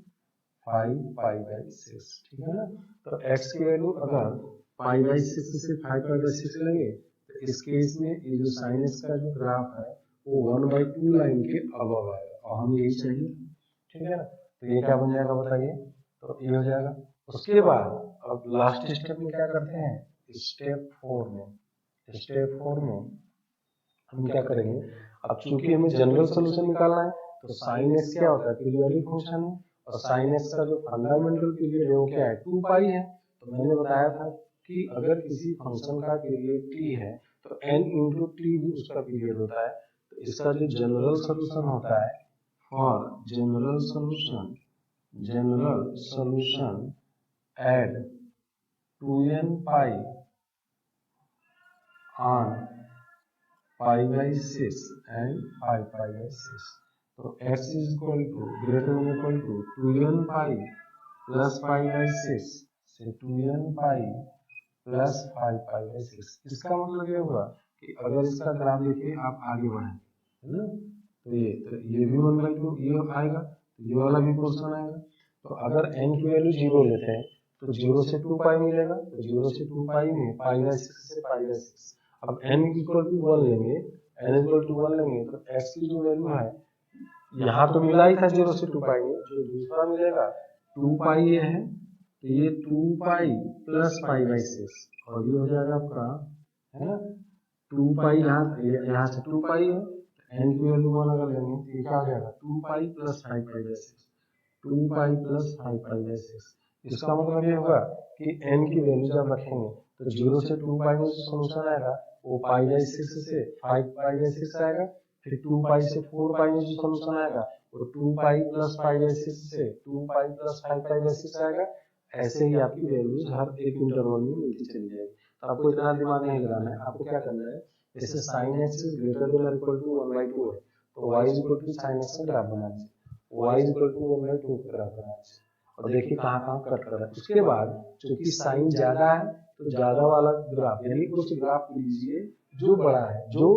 5π/6, ठीक है ना। तो x की वैल्यू अगर π/6 से 5π/6 लेंगे तो इस केस में ये जो sin x का जो ग्राफ है वो 1/2 लाइन के अबव आएगा, और हमें यही चाहिए, ठीक है ना। तो ये क्या बन जाएगा बताइए, तो ये हो जाएगा। उसके बाद अब लास्ट स्टेप में क्या करते हैं, स्टेप 4 में हम क्या करेंगे, अब चूंकि हमें जनरल सोल्यूशन निकालना है, तो sin x क्या होता है, पीरियोडिक फंक्शन है, और sin x का जो फंडामेंटल पीरियड है वो क्या है, 2 पाई है। तो मैंने बताया था कि अगर किसी फंक्शन का पीरियड t है तो n × t भी उसका पीरियड होता है। तो इसका जो जनरल सोल्यूशन होता है, for general solution add 2n pi on pi by 6 and 5 pi by 6। तो x is equal to greater than equal to 2n pi plus pi by 6 से 2n pi plus 5 pi by 6। इसका मतलब ये हुआ कि अगर इसका ग्राफ देखिए आप आगे बढ़ाएंगे, है ना, तो ये भी 1/2 ये आएगा, ये वाला भी पोर्शन आएगा। तो अगर n की वैल्यू 0 लेते हैं तो 0 से 2 पाई मिलेगा, तो 0 से 2 पाई में पाई बाई 6 से पाई बाई 6। अब n इक्वल टू 1 लेंगे, n इक्वल टू 1 लेंगे तो x की जो वैल्यू है यहाँ तो मिला ही था 0 से 2 पाई में, जो दूसरा मिलेगा 2 पाई ये है, तो ये 2 पाई प्लस पाई बाई 6 और ये हो जाएगा आपका, है ना, 2 पाई यहाँ से 2 पाई है, n की वैल्यू 1 अगर लेंगे तो ये क्या हो जाएगा 2 pi plus 5 pi by 6, 2 pi plus 5 pi by 6। इसका मतलब ये होगा कि n की वैल्यू जब रखेंगे तो 0 से 2 पाई में जो सोल्यूशन आएगा वो पाई बाई 6 से 5 पाई बाई 6 आएगा, फिर 2 पाई से 4 पाई में जो सोल्यूशन आएगा वो 2 पाई प्लस पाई बाई 6 से 2 पाई प्लस 5 पाई बाई 6 आएगा। ऐसे ही आपकी वैल्यूज हर एक इंटरवल में मिलती चली जाएगी। तो आपको इतना दिमाग नहीं लगाना है, आपको क्या करना है, जैसे sin x is greater than और इक्वल टू 1/2 है तो y is equal to sin x का ग्राफ बना दीजिए, y इज इक्वल टू 1/2 का ग्राफ बना दीजिए और देखिए कहाँ कहाँ कट कर रहा है। उसके बाद चूंकि साइन ज्यादा है तो ज्यादा वाला ग्राफ यानी उस ग्राफ को लीजिए जो बड़ा है, जो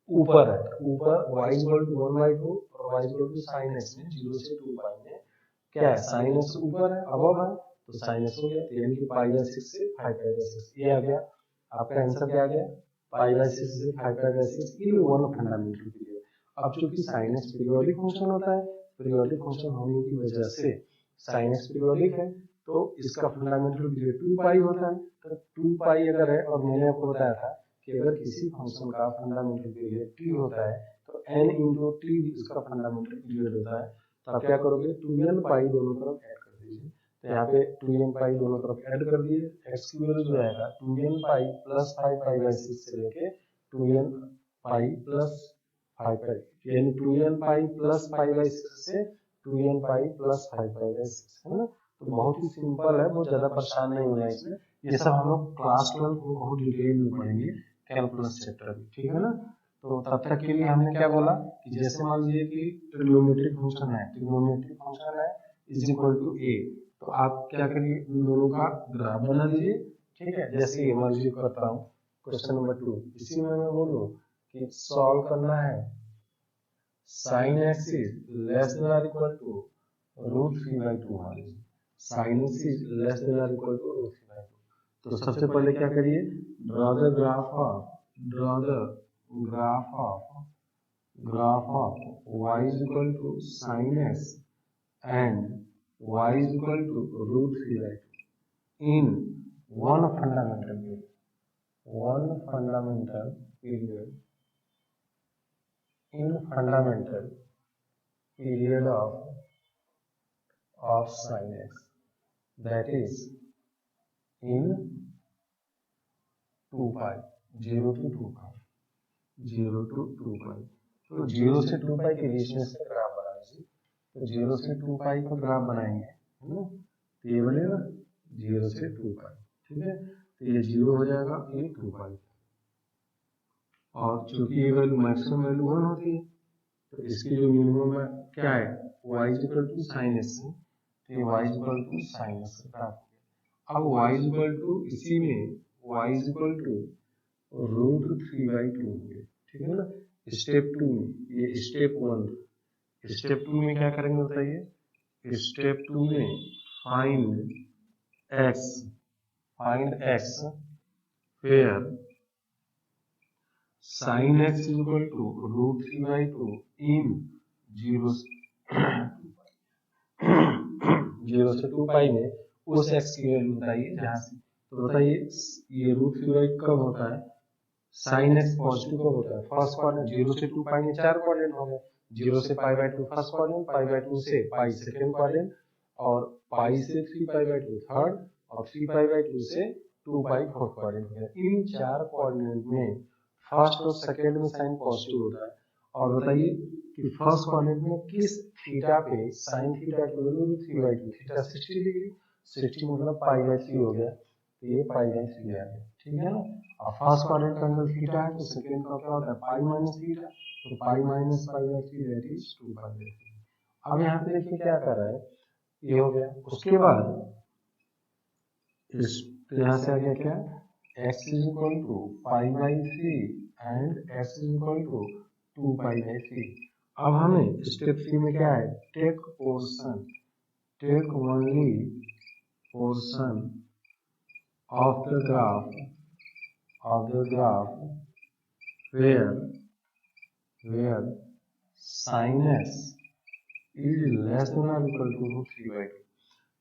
ऊपर है, ऊपर y इज इक्वल टू 1/2 और y is equal to sin x में 0 से 2 पाई में क्या है, sin x ऊपर है, अबव है, तो sin x हो गया, यानी कि पाई बाई 6 से 5 पाई बाई 6 ये आ गया। आपका आंसर क्या आ गया, पाई बाई 6 से 5 पाई बाई 6 ये वन फंडामेंटल पीरियड। अब चूंकि sin x पीरियोडिक फंक्शन होता है, पीरियोडिक फंक्शन होने की वजह से sin x पीरियोडिक है तो इसका फंडामेंटल पीरियड 2 पाई होता है। तो 2 पाई अगर है, और मैंने आपको बताया था कि अगर किसी फंक्शन का फंडामेंटल पीरियड t होता है तो n इंटू टी इसका फंडामेंटल पीरियड होता है। तो आप क्या करोगे, 2n पाई दोनों तरफ ऐड कर दीजिए। तो यहाँ पे 2n पाई दोनों तरफ ऐड कर दिए, x की वैल्यू जो आएगा 2n pi plus 5 pi by 6 से लेके 2n पाई प्लस 5 पाई, यानी 2n pi plus pi by 6 से 2n pi plus 5 pi by 6, है ना। तो बहुत ही सिंपल है, बहुत ज्यादा परेशान नहीं होना इसमें। ये सब हम लोग क्लास 12 को बहुत डिटेल में पढ़ेंगे कैलकुलस चैप्टर में, ठीक है ना। तो तब तक के लिए हमने क्या बोला कि जैसे मान लीजिए कि ट्रिग्नोमेट्रिक फंक्शन है, ट्रिग्नोमेट्रिक फंक्शन है इज इक्वल टू a, तो आप क्या करिए, इन दोनों का ग्राफ बना दीजिए, ठीक है। जैसे ये मान लीजिए करता हूँ क्वेश्चन नंबर 2, इसी में मैं बोलूँ कि सॉल्व करना है sin x is less then और इक्वल टू √3/2 मान लीजिए, sin x is less then और इक्वल टू √3/2। तो सबसे पहले क्या करिए, draw the graph of y is equal to sin x and y is equal to √3/2 in one fundamental period of sin x, that is in 2 pi 0 to 2 pi 0 to 2 pi। तो 0 से 2 पाई के बीच में से ग्राफ बना लीजिए। तो 0 से 2 पाई का ग्राफ बनाएंगे, है ना, तो ये बनेगा 0 से 2 पाई, ठीक है। तो ये 0 हो जाएगा, ये 2 पाई, और चूंकि ये वैल्यू मैक्सिमम वैल्यू 1 होती है तो इसकी जो मिनिमम है क्या है, y is equal to sine x, तो ये y is equal to sine x graph. अब y इज इक्वल टू इसी में y इज इक्वल टू √3/2 हो गया, ठीक है ना। स्टेप 2 में, ये स्टेप 1, स्टेप 2 में क्या करेंगे बताइए, स्टेप 2 में find x where sin x is equal to √3/2 in 0 से 2 पाई में उस x की वैल्यू बताइए जहां से। तो बताइए ये √3/2 कब होता है, sin x पॉजिटिव कब होता है, फर्स्ट क्वाड्रेंट। 0 से 2 पाई में 4 क्वाड्रेंट हो गए, 0 से π/2 फर्स्ट क्वाड्रेंट, π/2 से पाई सेकंड क्वाड्रेंट, और पाई से 3π/2 थर्ड, और 3π/2 से 2 पाई फोर्थ क्वाड्रेंट हो गया। इन 4 क्वाड्रेंट में फर्स्ट और सेकंड में साइन पॉजिटिव होता है। और बताइए कि फर्स्ट क्वाड्रेंट में किस थीटा पे साइन थीटा की वैल्यू 3/2, थीटा 60 डिग्री, 60 मतलब π/3 हो गया, तो ये π/3 आ गया, ठीक है ना। अब फर्स्ट क्वाड्रेंट का एंगल थीटा है तो सेकंड का क्या होता है पाई माइनस थीटा, तो pi minus pi by 3 that is 2 pi by 3। अब यहाँ पे देखिए क्या कर रहा है, ये हो गया। उसके बाद इस यहाँ से आ गया क्या, x is equal to pi by 3 and x is equal to 2 pi by 3। अब हमें स्टेप 3 में क्या है, take portion, take only portion of the graph where sin s is less than or equal to root 3 by 2।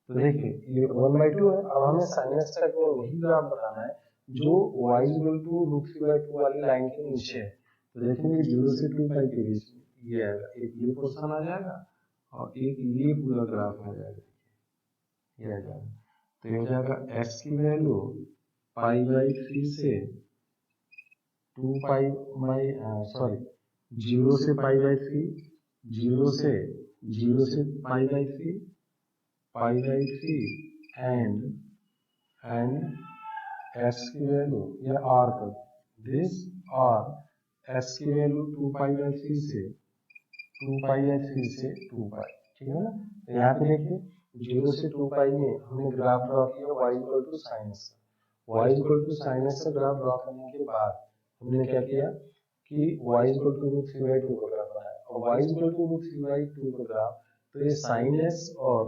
तो देखिए ये 1/2 है। अब हमें sin s का केवल वही ग्राफ बताना है जो y equal to root 3 by 2 वाली लाइन के नीचे है। तो देखेंगे 0 से 2 पाई के बीच में ये आएगा, एक ये पोर्शन आ जाएगा और एक ये पूरा ग्राफ आ जाएगा, ये आ जाएगा। तो ये हो जाएगा x की वैल्यू पाई बाई 3 से 2 पाई बाई 0 से पाई बाई 3, 0 से पाई by 3, pi by 3 and s की वैल्यू या r कर दिस और s की वैल्यू 2 पाई बाई 3 से 2 पाई बाई 3 से 2 पाई, ठीक है ना। तो यहाँ पे देखिए 0 से 2 पाई में हमने ग्राफ ड्रॉ किया y equal to sine s, y equal to sine s से ग्राफ ड्रॉ करने के बाद हमने क्या किया कि y equal to root 3 by 2 का ग्राफ बनाया, और y equal to root 3 by 2 का ग्राफ, तो ये साइन s और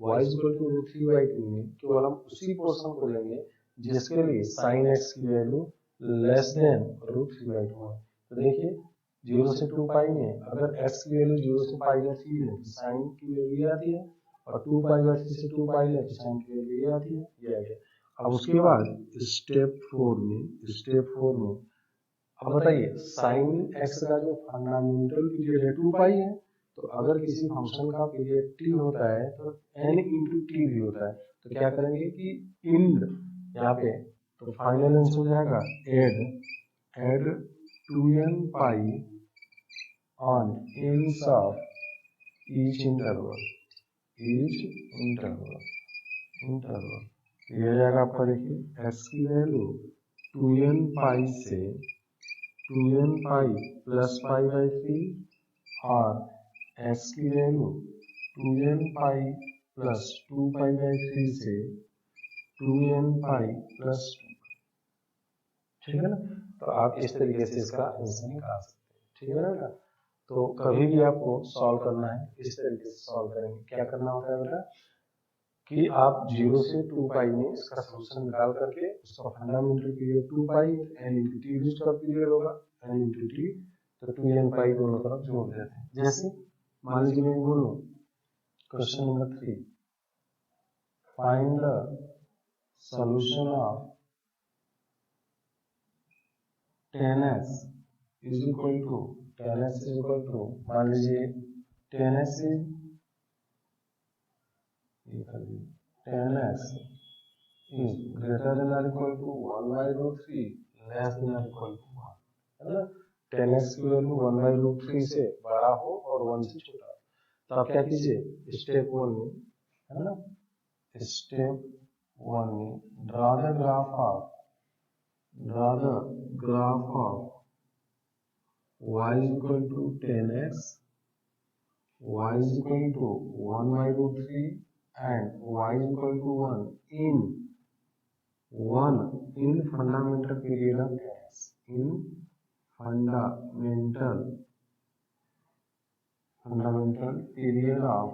y equal to root 3 by 2 में केवल हम उसी पोर्शन को लेंगे जिसके लिए साइन x की value less than root 3 by 2 है। तो देखिए 0 से 2 पाई में अगर x की वैल्यू 0 से पाई बाई 3 है तो साइन की वैल्यू ये आती है, और 2 पाई बाई 3 से 2 पाई है तो साइन की वैल्यू ये आती है, ये आ गया। अब उसके बाद स्टेप 4 में अब बताइए साइन x का जो फंडामेंटल पीरियड है 2 पाई है, तो अगर किसी फंक्शन का पीरियड t होता है तो n इंटू टी भी होता है। तो क्या करेंगे कि इंड यहाँ पे, तो फाइनल आंसर हो जाएगा add 2n pi on ends of each interval ये हो जाएगा आपका। देखिए x की वैल्यू 2n पाई से 2n pi plus pi by 3 और x की value 2n pi plus 2 pi by 3 से 2n पाई प्लस 2, ठीक है ना। तो आप इस तरीके से इसका आंसर निकाल सकते हैं, ठीक है ना। तो कभी भी आपको सॉल्व करना है इस तरीके से सॉल्व करेंगे। क्या करना होता है बेटा कि आप 0 से 2 पाई में इसका सॉल्यूशन निकाल करके उसका फंडामेंटल पीरियड 2 पाई n इंटू टी भी उसका पीरियड होगा n इंटू टी, तो 2n पाई दोनों तरफ जोड़ देते हैं। जैसे मान लीजिए मैं बोलूं question number 3, find the solution of 10s is equal to मान लीजिए 10s is greater than or equal to 1 by root 3 less than or equal to 1, है ना। 10x की वैल्यू 1 by root 3 से बड़ा हो और 1 से छोटा हो, तो आप क्या कीजिए स्टेप 1 में, है ना, स्टेप 1 में draw the graph of y equal to 10x, y is equal to 1 by root 3 and y is equal to 1 in fundamental period of 10x, in fundamental period of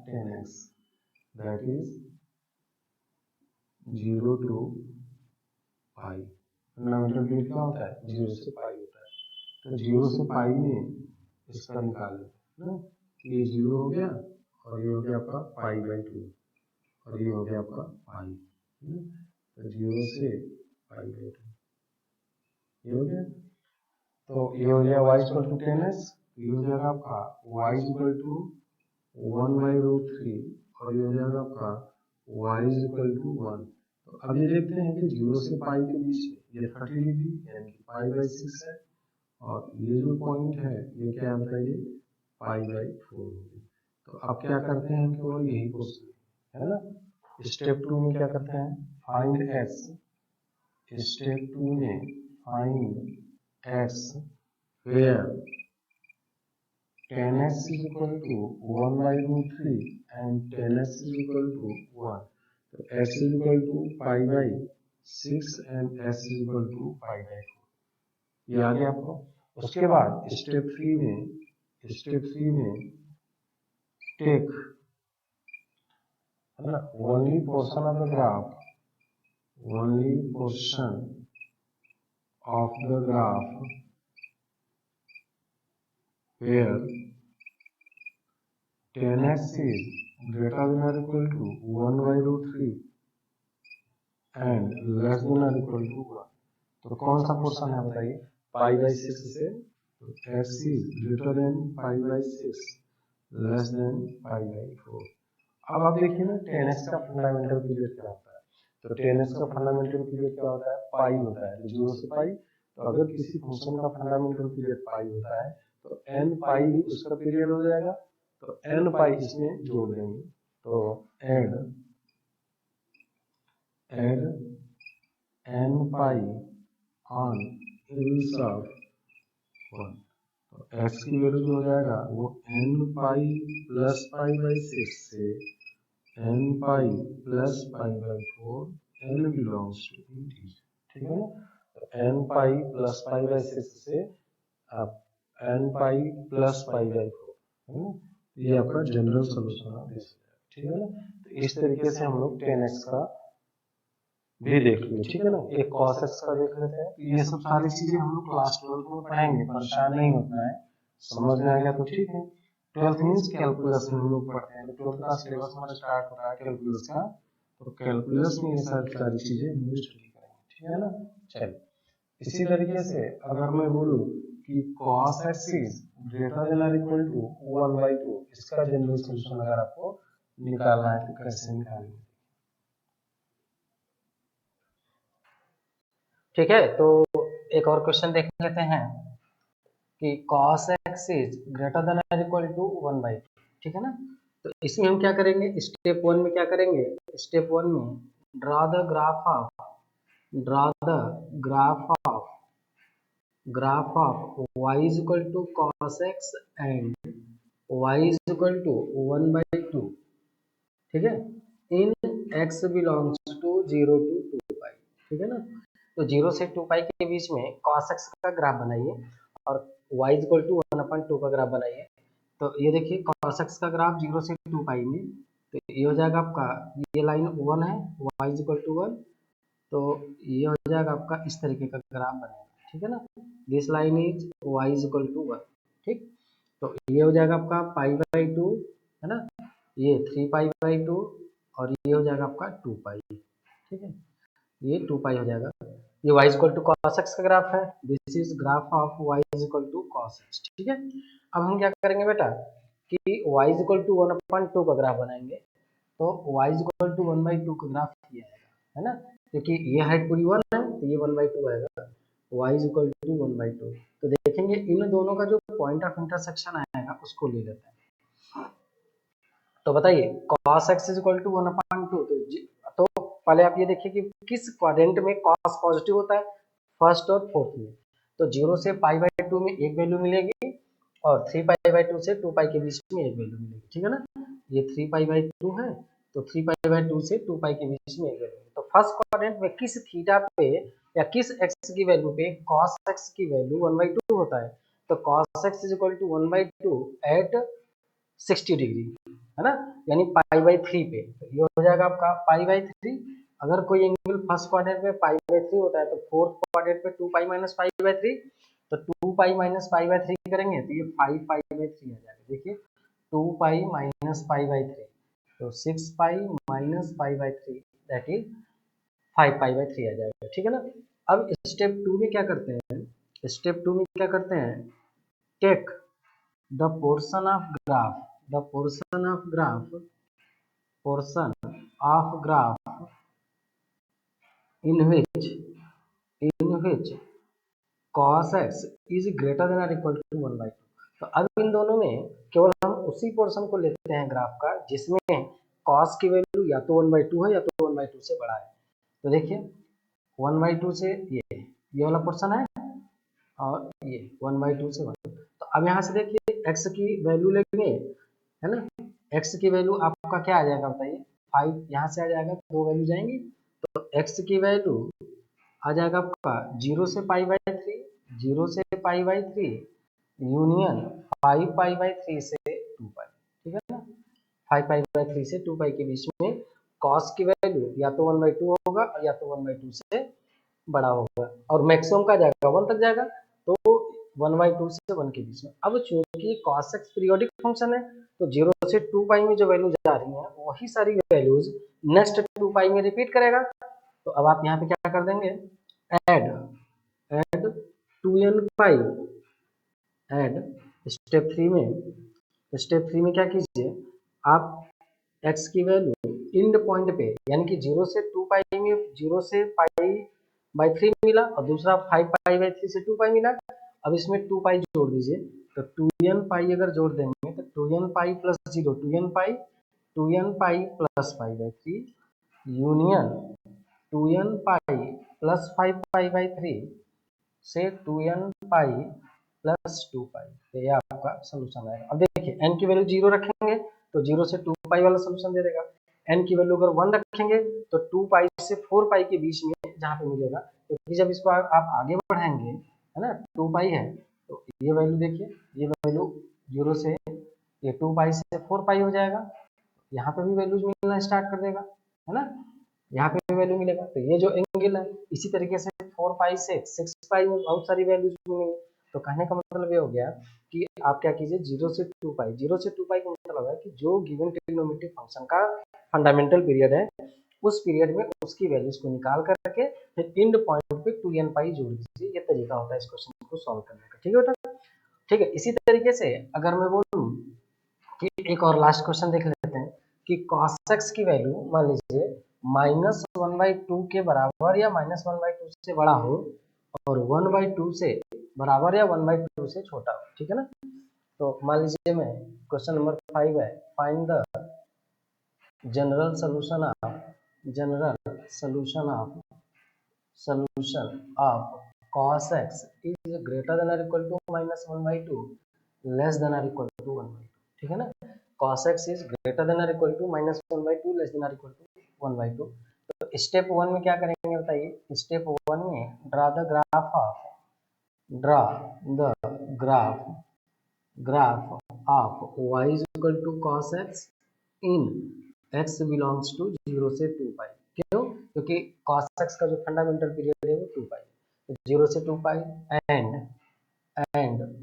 10x, that is 0 to pi. Fundamental period क्या होता है 0 से पाई होता है, तो 0 से पाई में इसका निकाल लेते हैं ना, ये 0 हो गया और ये हो गया आपका पाई बाई 2 और ये हो गया आपका पाई, तो 0 से पाई बाई 2 ये हो गया। तो ये हो गया y इक्वल टू 10s, ये हो जाएगा आपका y equal to 1 by root 3 और ये हो जाएगा आपका y इक्वल टू 1। तो अब ये देखते हैं कि 0 से पाई के बीच ये 30 डिग्री यानी कि पाई बाई 6 है, और ये जो पॉइंट है ये क्या बताइए पाई बाई 4। तो अब क्या करते हैं हम केवल यही क्वेश्चन, है ना। स्टेप 2 में क्या करते हैं फाइंड एक्स, स्टेप 2 में find x where tan x is equal to 1 by root 3 and tan x is equal to 1. तो x is equal to pi by 6 and s is equal to pi by 4. ये आ गया आपको। उसके बाद step 3 में take है ना only portion of the graph where tan x is greater than or equal to 1 by root 3 and less than or equal to 1. तो कौन सा पोर्शन है बताइए? पाई बाई 6 से x is greater than pi by 6 less than pi by 4. अब आप देखिए ना tan x का फंडामेंटल पीरियड क्या होता है? तो tan x का फंडामेंटल पीरियड क्या होता है? पाई होता है, 0 से पाई। तो अगर किसी फंक्शन का फंडामेंटल पीरियड पाई होता है तो n पाई उसका पीरियड हो जाएगा, तो n पाई इसमें जोड़ देंगे, तो add n pi on inverse of 1। तो x की वैल्यू जो हो जाएगा वो n pi plus pi by 6 से n pi plus pi by 4 n belongs to integer, ठीक है ना। तो n pi plus pi by 6 से आप n pi plus pi by 4 है ना। ये आपका जनरल सोल्यूशन है, ठीक है ना। तो इस तरीके से हम लोग tan x का भी देख लिए, ठीक है ना। एक cos x का देख लेते हैं। ये सब सारी चीजें हम लोग क्लास 12 में पढ़ाएंगे, परेशान नहीं होना है। समझ में आ गया तो ठीक है। 12th मींस कैलकुलस में हम लोग पढ़ते हैं, तो 12th का सिलेबस हमारा स्टार्ट हो रहा है कैलकुलस का, तो कैलकुलस में ये सारी चीजें हम लोग स्टडी करेंगे, ठीक है ना। चलिए इसी तरीके से अगर मैं बोलूं कि cos x is greater than or equal to 1 by 2, इसका जनरल सॉल्यूशन अगर आपको निकालना है तो कैसे निकालेंगे? ठीक है, तो एक और क्वेश्चन देख लेते हैं कि cos x is greater than or equal to 1 by 2, ठीक है ना। तो इसमें हम क्या करेंगे? स्टेप 1 में क्या करेंगे? स्टेप 1 में draw the graph of y is equal to cos x and y is equal to 1 by 2, ठीक है, इन x बिलोंग्स टू 0 to 2 पाई, ठीक है ना। तो 0 से 2 पाई के बीच में cos x का ग्राफ बनाइए और y इक्वल टू 1/2 का ग्राफ बनाइए। तो ये देखिए cos x का ग्राफ 0 से 2 पाई में, तो ये हो जाएगा आपका, ये लाइन 1 है, y इक्वल टू 1, तो ये हो जाएगा आपका इस तरीके का ग्राफ बनेगा, ठीक है ना। This line is y equal to 1, ठीक। तो ये हो जाएगा आपका पाई बाई 2, है ना, ये 3 पाई बाई 2 और ये हो जाएगा आपका 2 पाई, ठीक है, ये 2 पाई हो जाएगा। ये y equal to cos x का ग्राफ है, this is graph of y equal to cos x, ठीक है। अब हम क्या करेंगे बेटा कि y इक्वल टू 1/2 का ग्राफ बनाएंगे, तो y इक्वल टू 1/2 का ग्राफ ये आएगा, है ना, क्योंकि ये हाइट पूरी 1 है तो ये 1/2 आएगा, y इक्वल टू 1/2। तो देखेंगे इन दोनों का जो पॉइंट ऑफ इंटरसेक्शन आएगा उसको ले लेते हैं। तो बताइए cos x इक्वल टू 1/2, तो पहले आप ये देखिए कि किस क्वाड्रेंट में cos पॉजिटिव होता है, फर्स्ट और फोर्थ में। तो 0 से पाई बाई 2 में एक वैल्यू मिलेगी और 3 पाई बाई 2 से 2 पाई के बीच में एक वैल्यू मिलेगी, ठीक है ना। ये 3 पाई बाई 2 है, तो 3 पाई बाई 2 से 2 पाई के बीच में एक वैल्यू। तो फर्स्ट क्वाड्रेंट में किस थीटा पे या किस x की वैल्यू पे cos x की वैल्यू 1/2 होता है, तो cos x is equal to 1/2 at 60 degree, है ना, यानी पाई बाई 3 पे। तो ये हो जाएगा आपका पाई बाई 3। अगर कोई एंगल फर्स्ट क्वाड्रेंट में पाई बाई 3 होता है तो फोर्थ क्वाड्रेंट पे 2 पाई माइनस पाई बाई 3, तो 2 पाई माइनस पाई बाई 3 करेंगे तो ये 5 पाई बाई 3 आ जाएगा। देखिए 2 पाई माइनस पाई बाई 3, तो 6 pi minus pi by 3 that is 5 pi by 3 आ जाएगा, ठीक है ना। अब स्टेप 2 में क्या करते हैं? स्टेप 2 में क्या करते हैं? Take the portion of graph in which cos x is greater than or equal to 1/2। तो अब इन दोनों में केवल हम उसी पोर्शन को लेते हैं ग्राफ का जिसमें cos की वैल्यू या तो 1/2 है या तो 1/2 से बड़ा है। तो देखिए 1/2 से ये वाला पोर्शन है और ये 1/2 से 1। तो अब यहाँ से देखिए x की वैल्यू लेंगे, है ना। x की वैल्यू आपका क्या आ जाएगा बताइए, 5 यहाँ से आ जाएगा, 2 वैल्यू जाएंगी, तो x की वैल्यू आ जाएगा आपका 0 से π/3, 0 से π/3 यूनियन 5π/3 से 2π, ठीक है ना। 5π/3 से 2π के बीच में cos की वैल्यू या तो 1/2 होगा या तो 1/2 से बड़ा होगा, और मैक्सिमम का जाएगा 1 तक जाएगा, तो 1/2 से 1 के बीच में। अब चूंकि cos x पीरियोडिक फंक्शन है, तो 0 से 2π में जो वैल्यू जा रही है वही सारी वैल्यूज नेक्स्ट 2π में रिपीट करेगा। तो अब आप यहाँ पे क्या कर देंगे, ऐड 2n π, ऐड स्टेप 3 में क्या कीजिए, आप x की वैल्यू इंड पॉइंट पे, यानी कि 0 से 2π में 0 से π/3 मिला और दूसरा 5π/3 से 2π मिला। अब इसमें 2π जोड़ दीजिए, तो 2n π अगर जोड़ देंगे तो 2n π plus 0 2n π plus π/3 union 2n π plus 5π/3 से 2n π प्लस 2π, तो ये आपका सोल्यूशन आएगा। अब देखिए n की वैल्यू 0 रखेंगे तो 0 से 2π वाला सोल्यूशन दे देगा, n की वैल्यू अगर 1 रखेंगे तो 2π से 4π के बीच में जहाँ पे मिलेगा, क्योंकि जब इसको आप आगे बढ़ाएंगे, है ना, 2π है, तो ये वैल्यू देखिए, ये वैल्यू 0 से ये 2π से 4π हो जाएगा, यहाँ पे भी वैल्यूज मिलना स्टार्ट कर देगा, है ना, यहाँ पे भी वैल्यू मिलेगा। तो ये जो एंगल है, इसी तरीके से 4π से 6π में बहुत सारी वैल्यूज मिलेंगी। तो कहने का मतलब ये हो गया कि आप क्या कीजिए, 0 से 2π, 0 से 2π का मतलब है कि जो गिवन ट्रिग्नोमेट्रिक फंक्शन का फंडामेंटल पीरियड है, उस पीरियड में उसकी वैल्यूज को निकाल करके फिर इंड पॉइंट पे 2n π जोड़ दीजिए। ये तरीका होता है इस क्वेश्चन को सॉल्व करने का, ठीक है बेटा। ठीक है, इसी तरीके से अगर मैं बोलूँ कि एक और लास्ट क्वेश्चन देख लेते हैं कि cos x की वैल्यू मान लीजिए -1/2 के बराबर या -1/2 से बड़ा हो और 1/2 से बराबर या 1/2 से छोटा हो, ठीक है ना। तो मान लीजिए मैं क्वेश्चन नंबर 5 है, find the general solution of cos x is greater than or equal to -1/2 less than or equal to 1/2, ठीक है ना। cos x is greater than or equal to -1/2 less than or equal to 1/2। तो step 1 में क्या करेंगे बताइए, step 1 में draw the graph of y is equal to cos x in x belongs to 0 से 2π। क्यों, क्योंकि cos x का जो फंडामेंटल पीरियड है वो 2π, तो 0 से 2π and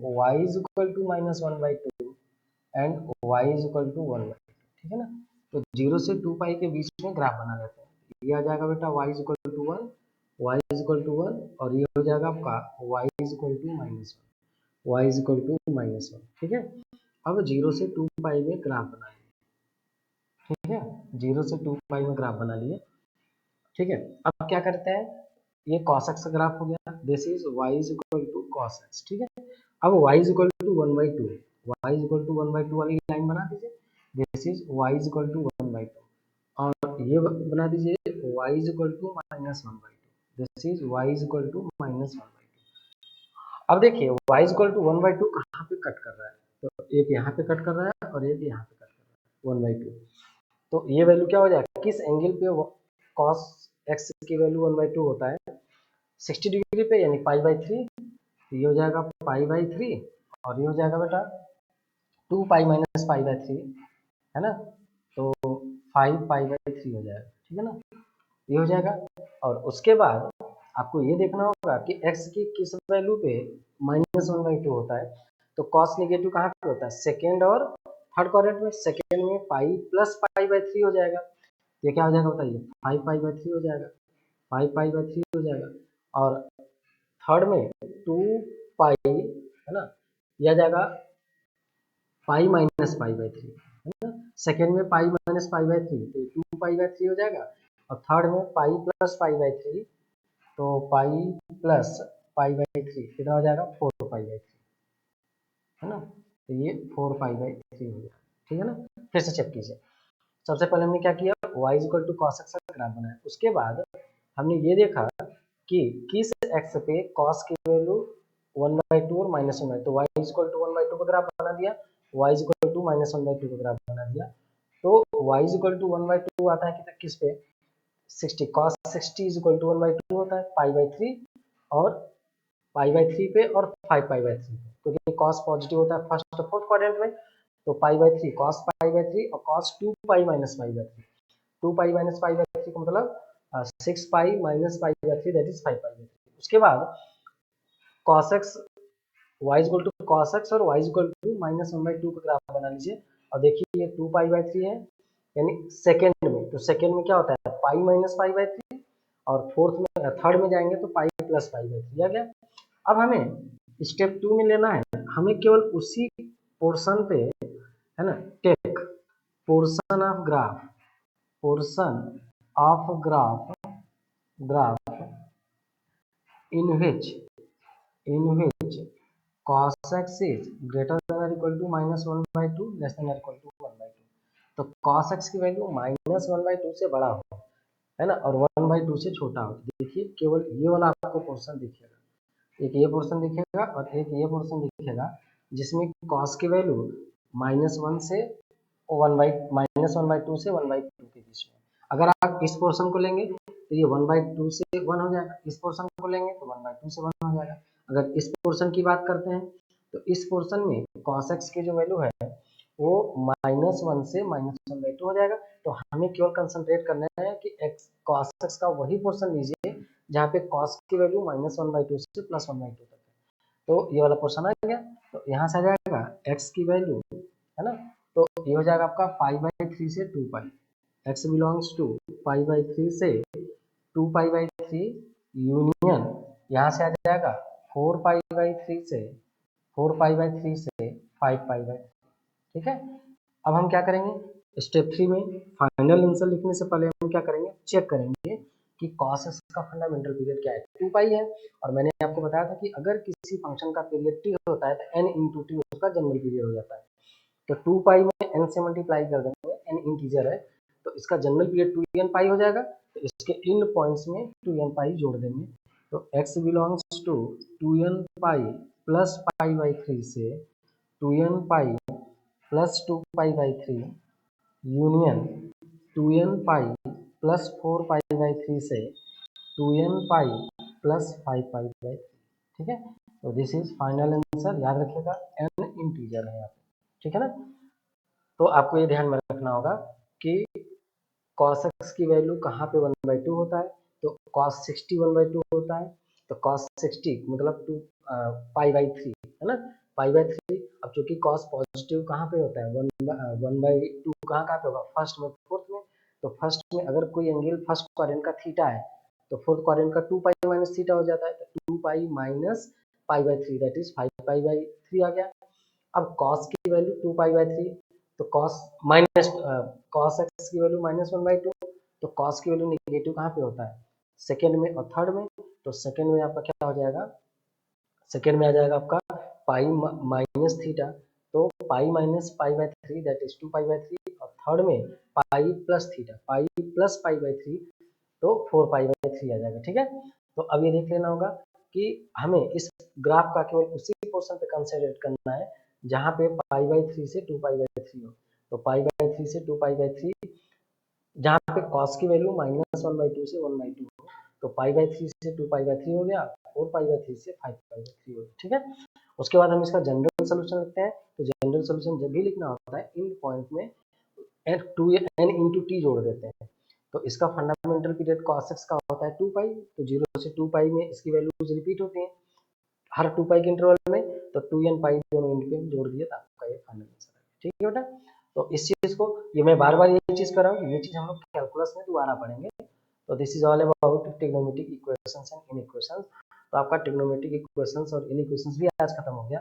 y is equal to -1/2 and y is equal to 1/2, ठीक है ना। तो 0 से 2π के बीच में ग्राफ बना लेते हैं, ये आ जाएगा बेटा y is equal to 1, y is equal to 1, और ये हो जाएगा आपका y is equal to -1, y is equal to -1, ठीक है। अब 0 से 2π में ग्राफ बना लिए, ठीक है, 0 से 2π में ग्राफ बना लिए, ठीक है। अब क्या करते हैं, ये cos x का ग्राफ हो गया, this is y is equal to cos x, ठीक है। अब y is equal to 1/2, y is equal to 1/2 वाली लाइन बना दीजिए, this is y is equal to 1/2, और ये बना दीजिए y is equal to -1/2, this is y is equal to -1/2। अब देखिए y is equal to 1/2 कहाँ पे कट कर रहा है, तो एक यहाँ पे कट कर रहा है और एक यहाँ पे कट कर रहा है 1/2, तो ये वैल्यू क्या हो जाएगा, किस एंगल पे cos x की वैल्यू 1/2 होता है, 60 डिग्री पे, यानी π/3, ये हो जाएगा π/3 और ये हो जाएगा बेटा 2π - π/3, है ना, तो 5π/3 हो जाएगा, ठीक है ना, ये हो जाएगा। और उसके बाद आपको ये देखना होगा कि x की किस वैल्यू पे -1/2 होता है, तो cos नेगेटिव कहाँ पे होता है, सेकेंड और थर्ड क्वाड्रेंट में, सेकेंड में पाई प्लस π/3 हो जाएगा, ये क्या हो जाएगा बताइए, 5π/3 हो जाएगा, 5π/3 हो जाएगा, और थर्ड में 2π, है ना, यह आ जाएगा पाई माइनस π/3, है ना, सेकेंड में पाई माइनस π/3 तो 2π/3 हो जाएगा, और थर्ड में पाई प्लस π/3 तो पाई प्लस π/3 कितना हो जाएगा 4π/3, है ना, तो ये 4π/3 हो जाएगा, ठीक है ना। फिर से चेक कीजिए, सबसे पहले हमने क्या किया, y equal to cos x का ग्राफ बनाया, उसके बाद हमने ये देखा कि किस एक्स पे कॉस की वैल्यू 1/2 और -1/2, तो y इक्वल टू 1/2 का ग्राफ बना दिया, y इक्वल टू -1/2 का ग्राफ बना दिया। तो y इक्वल टू 1/2 आता है किस पे, 60, cos 60 इक्वल टू 1/2 होता है π/3, और π/3 पे और 5π/3 पे, क्योंकि cos पॉजिटिव होता है फर्स्ट और फोर्थ क्वाड्रेंट में, तो π/3 cos π/3 और cos 2π - π/3, 2π - π/3 का मतलब 6π - π/3 दैट इज 5π/3। उसके बाद cos x y equal to cos x और y इक्वल टू -1/2 का ग्राफ बना लीजिए, और देखिए ये 2π/3 है, यानी सेकेंड में, तो सेकेंड में क्या होता है पाई माइनस π/3, और फोर्थ में थर्ड में जाएंगे तो पाई प्लस π/3 आ गया। अब हमें स्टेप 2 में लेना है, हमें केवल उसी पोर्शन पे है ना, take portion of graph, portion of graph in which cos x is greater than or equal to -1/2 less than or equal to 1/2, तो cos x की वैल्यू -1/2 से बड़ा हो, है ना, और 1/2 से छोटा हो। देखिए केवल ये वाला आपको पोर्शन दिखेगा, एक ये पोर्शन दिखेगा और एक ये पोर्शन दिखेगा, जिसमें cos की वैल्यू -1 से -1/2 से 1/2 के बीच में। अगर आप इस पोर्शन को लेंगे तो ये 1/2 से 1 हो जाएगा, इस पोर्शन को लेंगे तो 1/2 से 1 हो जाएगा। अगर इस पोर्शन की बात करते हैं तो इस पोर्शन में cos x की जो वैल्यू है वो -1 से -1/2 हो जाएगा। तो हमें केवल कंसंट्रेट करना है कि cos x का वही पोर्शन लीजिए जहाँ पे cos की वैल्यू -1/2 से +1/2 तक है। तो ये वाला पोर्शन आ गया, तो यहाँ से आ जाएगा x की वैल्यू, है ना, तो ये हो जाएगा आपका π/3 से 2π, x बिलोंग्स टू π/3 से 2π/3 यूनियन, यहाँ से आ जाएगा 4π/3 से 5π/3, ठीक है। अब हम क्या करेंगे स्टेप 3 में, फाइनल आंसर लिखने से पहले हम क्या करेंगे, चेक करेंगे कि cos x का फंडामेंटल पीरियड क्या है, 2π है, और मैंने आपको बताया था कि अगर किसी फंक्शन का पीरियड t होता है तो n इंटू टी उसका जनरल पीरियड हो जाता है। तो 2π में n से मल्टीप्लाई कर देंगे, n इंटीजर है तो इसका जनरल पीरियड 2n π हो जाएगा, तो इसके इन पॉइंट्स में 2n π जोड़ देंगे, तो x belongs to 2n π plus π/3 से 2n π plus 2π/3 union 2n π plus 4π/3 से 2n π प्लस 5π/3, ठीक है। तो दिस इज फाइनल आंसर, याद रखिएगा n इंटीजर है यहाँ पे, ठीक है ना। तो आपको ये ध्यान में रखना होगा कि cos x की वैल्यू कहाँ पे 1/2 होता है, तो cos 60 1/2 होता है, तो cos 60 मतलब 2 π/3 है ना, π/3। अब चूंकि cos पॉजिटिव कहाँ पे होता है 1/2 कहाँ कहाँ पे होगा, फर्स्ट में फोर्थ में, तो फर्स्ट में अगर कोई एंगल फर्स्ट क्वाड्रेंट का थीटा है तो फोर्थ क्वाड्रेंट का 2π - थीटा हो जाता है, तो 2π - π/3 दैट इज 5π/3 आ गया। अब cos की वैल्यू 2π/3, तो cos x की वैल्यू -1/2, तो cos की वैल्यू नेगेटिव कहाँ पे होता है, सेकेंड में और थर्ड में, तो सेकेंड में आपका क्या हो जाएगा, सेकेंड में आ जाएगा आपका पाई माइनस थीटा, तो पाई माइनस π/3 दैट इज 2π/3, और थर्ड में pi plus theta, pi plus π/3, तो 4π/3 आ जाएगा, ठीक है। तो अब ये देख लेना होगा कि हमें इस ग्राफ का केवल उसी पोर्शन पे कंसिडरेट करना है जहाँ पे π/3 से 2π/3 हो, तो π/3 से 2π/3 जहाँ पे cos की वैल्यू -1/2 से 1/2 हो, तो π/3 से 2π/3 हो गया, 4π/3 से 5π/3 हो गया, ठीक है। उसके बाद हम इसका जनरल सोल्यूशन लिखते हैं, तो जनरल सोल्यूशन जब भी लिखना होता है इन पॉइंट में n इंटू टी जोड़ देते हैं, तो इसका फंडामेंटल पीरियड cos x का होता है 2π, तो 0 से 2π में इसकी वैल्यूज रिपीट होती हैं हर 2π के इंटरवल में, तो 2n π दोनों एंड पे जोड़ दिए तो आपका ये फाइनल आंसर है, ठीक है बेटा। तो इस चीज को ये मैं बार बार ये चीज कर रहा हूँ, ये चीज हम लोग कैलकुलस में दोबारा पढ़ेंगे। तो this is all about trigonometric equations and inequations. तो आपका ट्रिग्नोमेट्रिक इक्वेशंस और इनइक्वेशंस भी आज खत्म हो गया।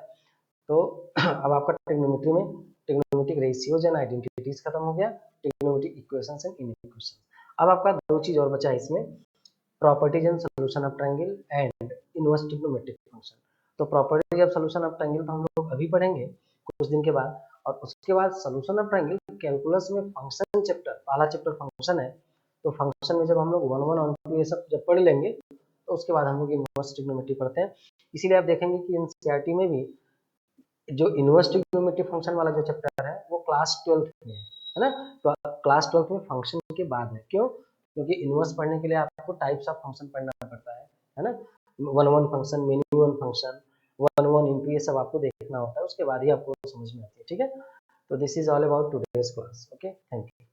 तो अब आपका ट्रिग्नोमेट्री में ट्रिग्नोमेट्रिक रेशियोज एंड आइडेंटिटीज खत्म हो गया, ट्रिग्नोमेट्रिक इक्वेशंस एंड इनइक्वेशंस। अब आपका दो चीज और बचा है इसमें, properties and solution of triangle and inverse trigonometric function. तो properties of solution of triangle तो हम लोग अभी पढ़ेंगे कुछ दिन के बाद, और उसके बाद सॉल्यूशन ऑफ ट्रायंगल कैलकुलस में फंक्शन चैप्टर, पहला चैप्टर फंक्शन है, तो फंक्शन में जब हम लोग 1 1 और 2 ये सब जब पढ़ लेंगे तो उसके बाद हम लोग इनवर्स ट्रिग्नोमेट्री पढ़ते हैं। इसीलिए आप देखेंगे कि एनसीईआरटी में भी जो इनवर्स ट्रिग्नोमेट्री फंक्शन वाला जो चैप्टर है वो क्लास 12 में है ना। तो क्लास 12 में फंक्शन के बाद है, क्यों? क्योंकि इनवर्स पढ़ने के लिए आपको टाइप्स ऑफ फंक्शन पढ़ना पड़ता है ना। 1 1 फंक्शन, मिनिमम फंक्शन, 1 1 इनटू, ये सब आपको देखना होता है, उसके बाद ही आपको समझ में आती है। ठीक है, तो this is all about today's class. Okay, thank you.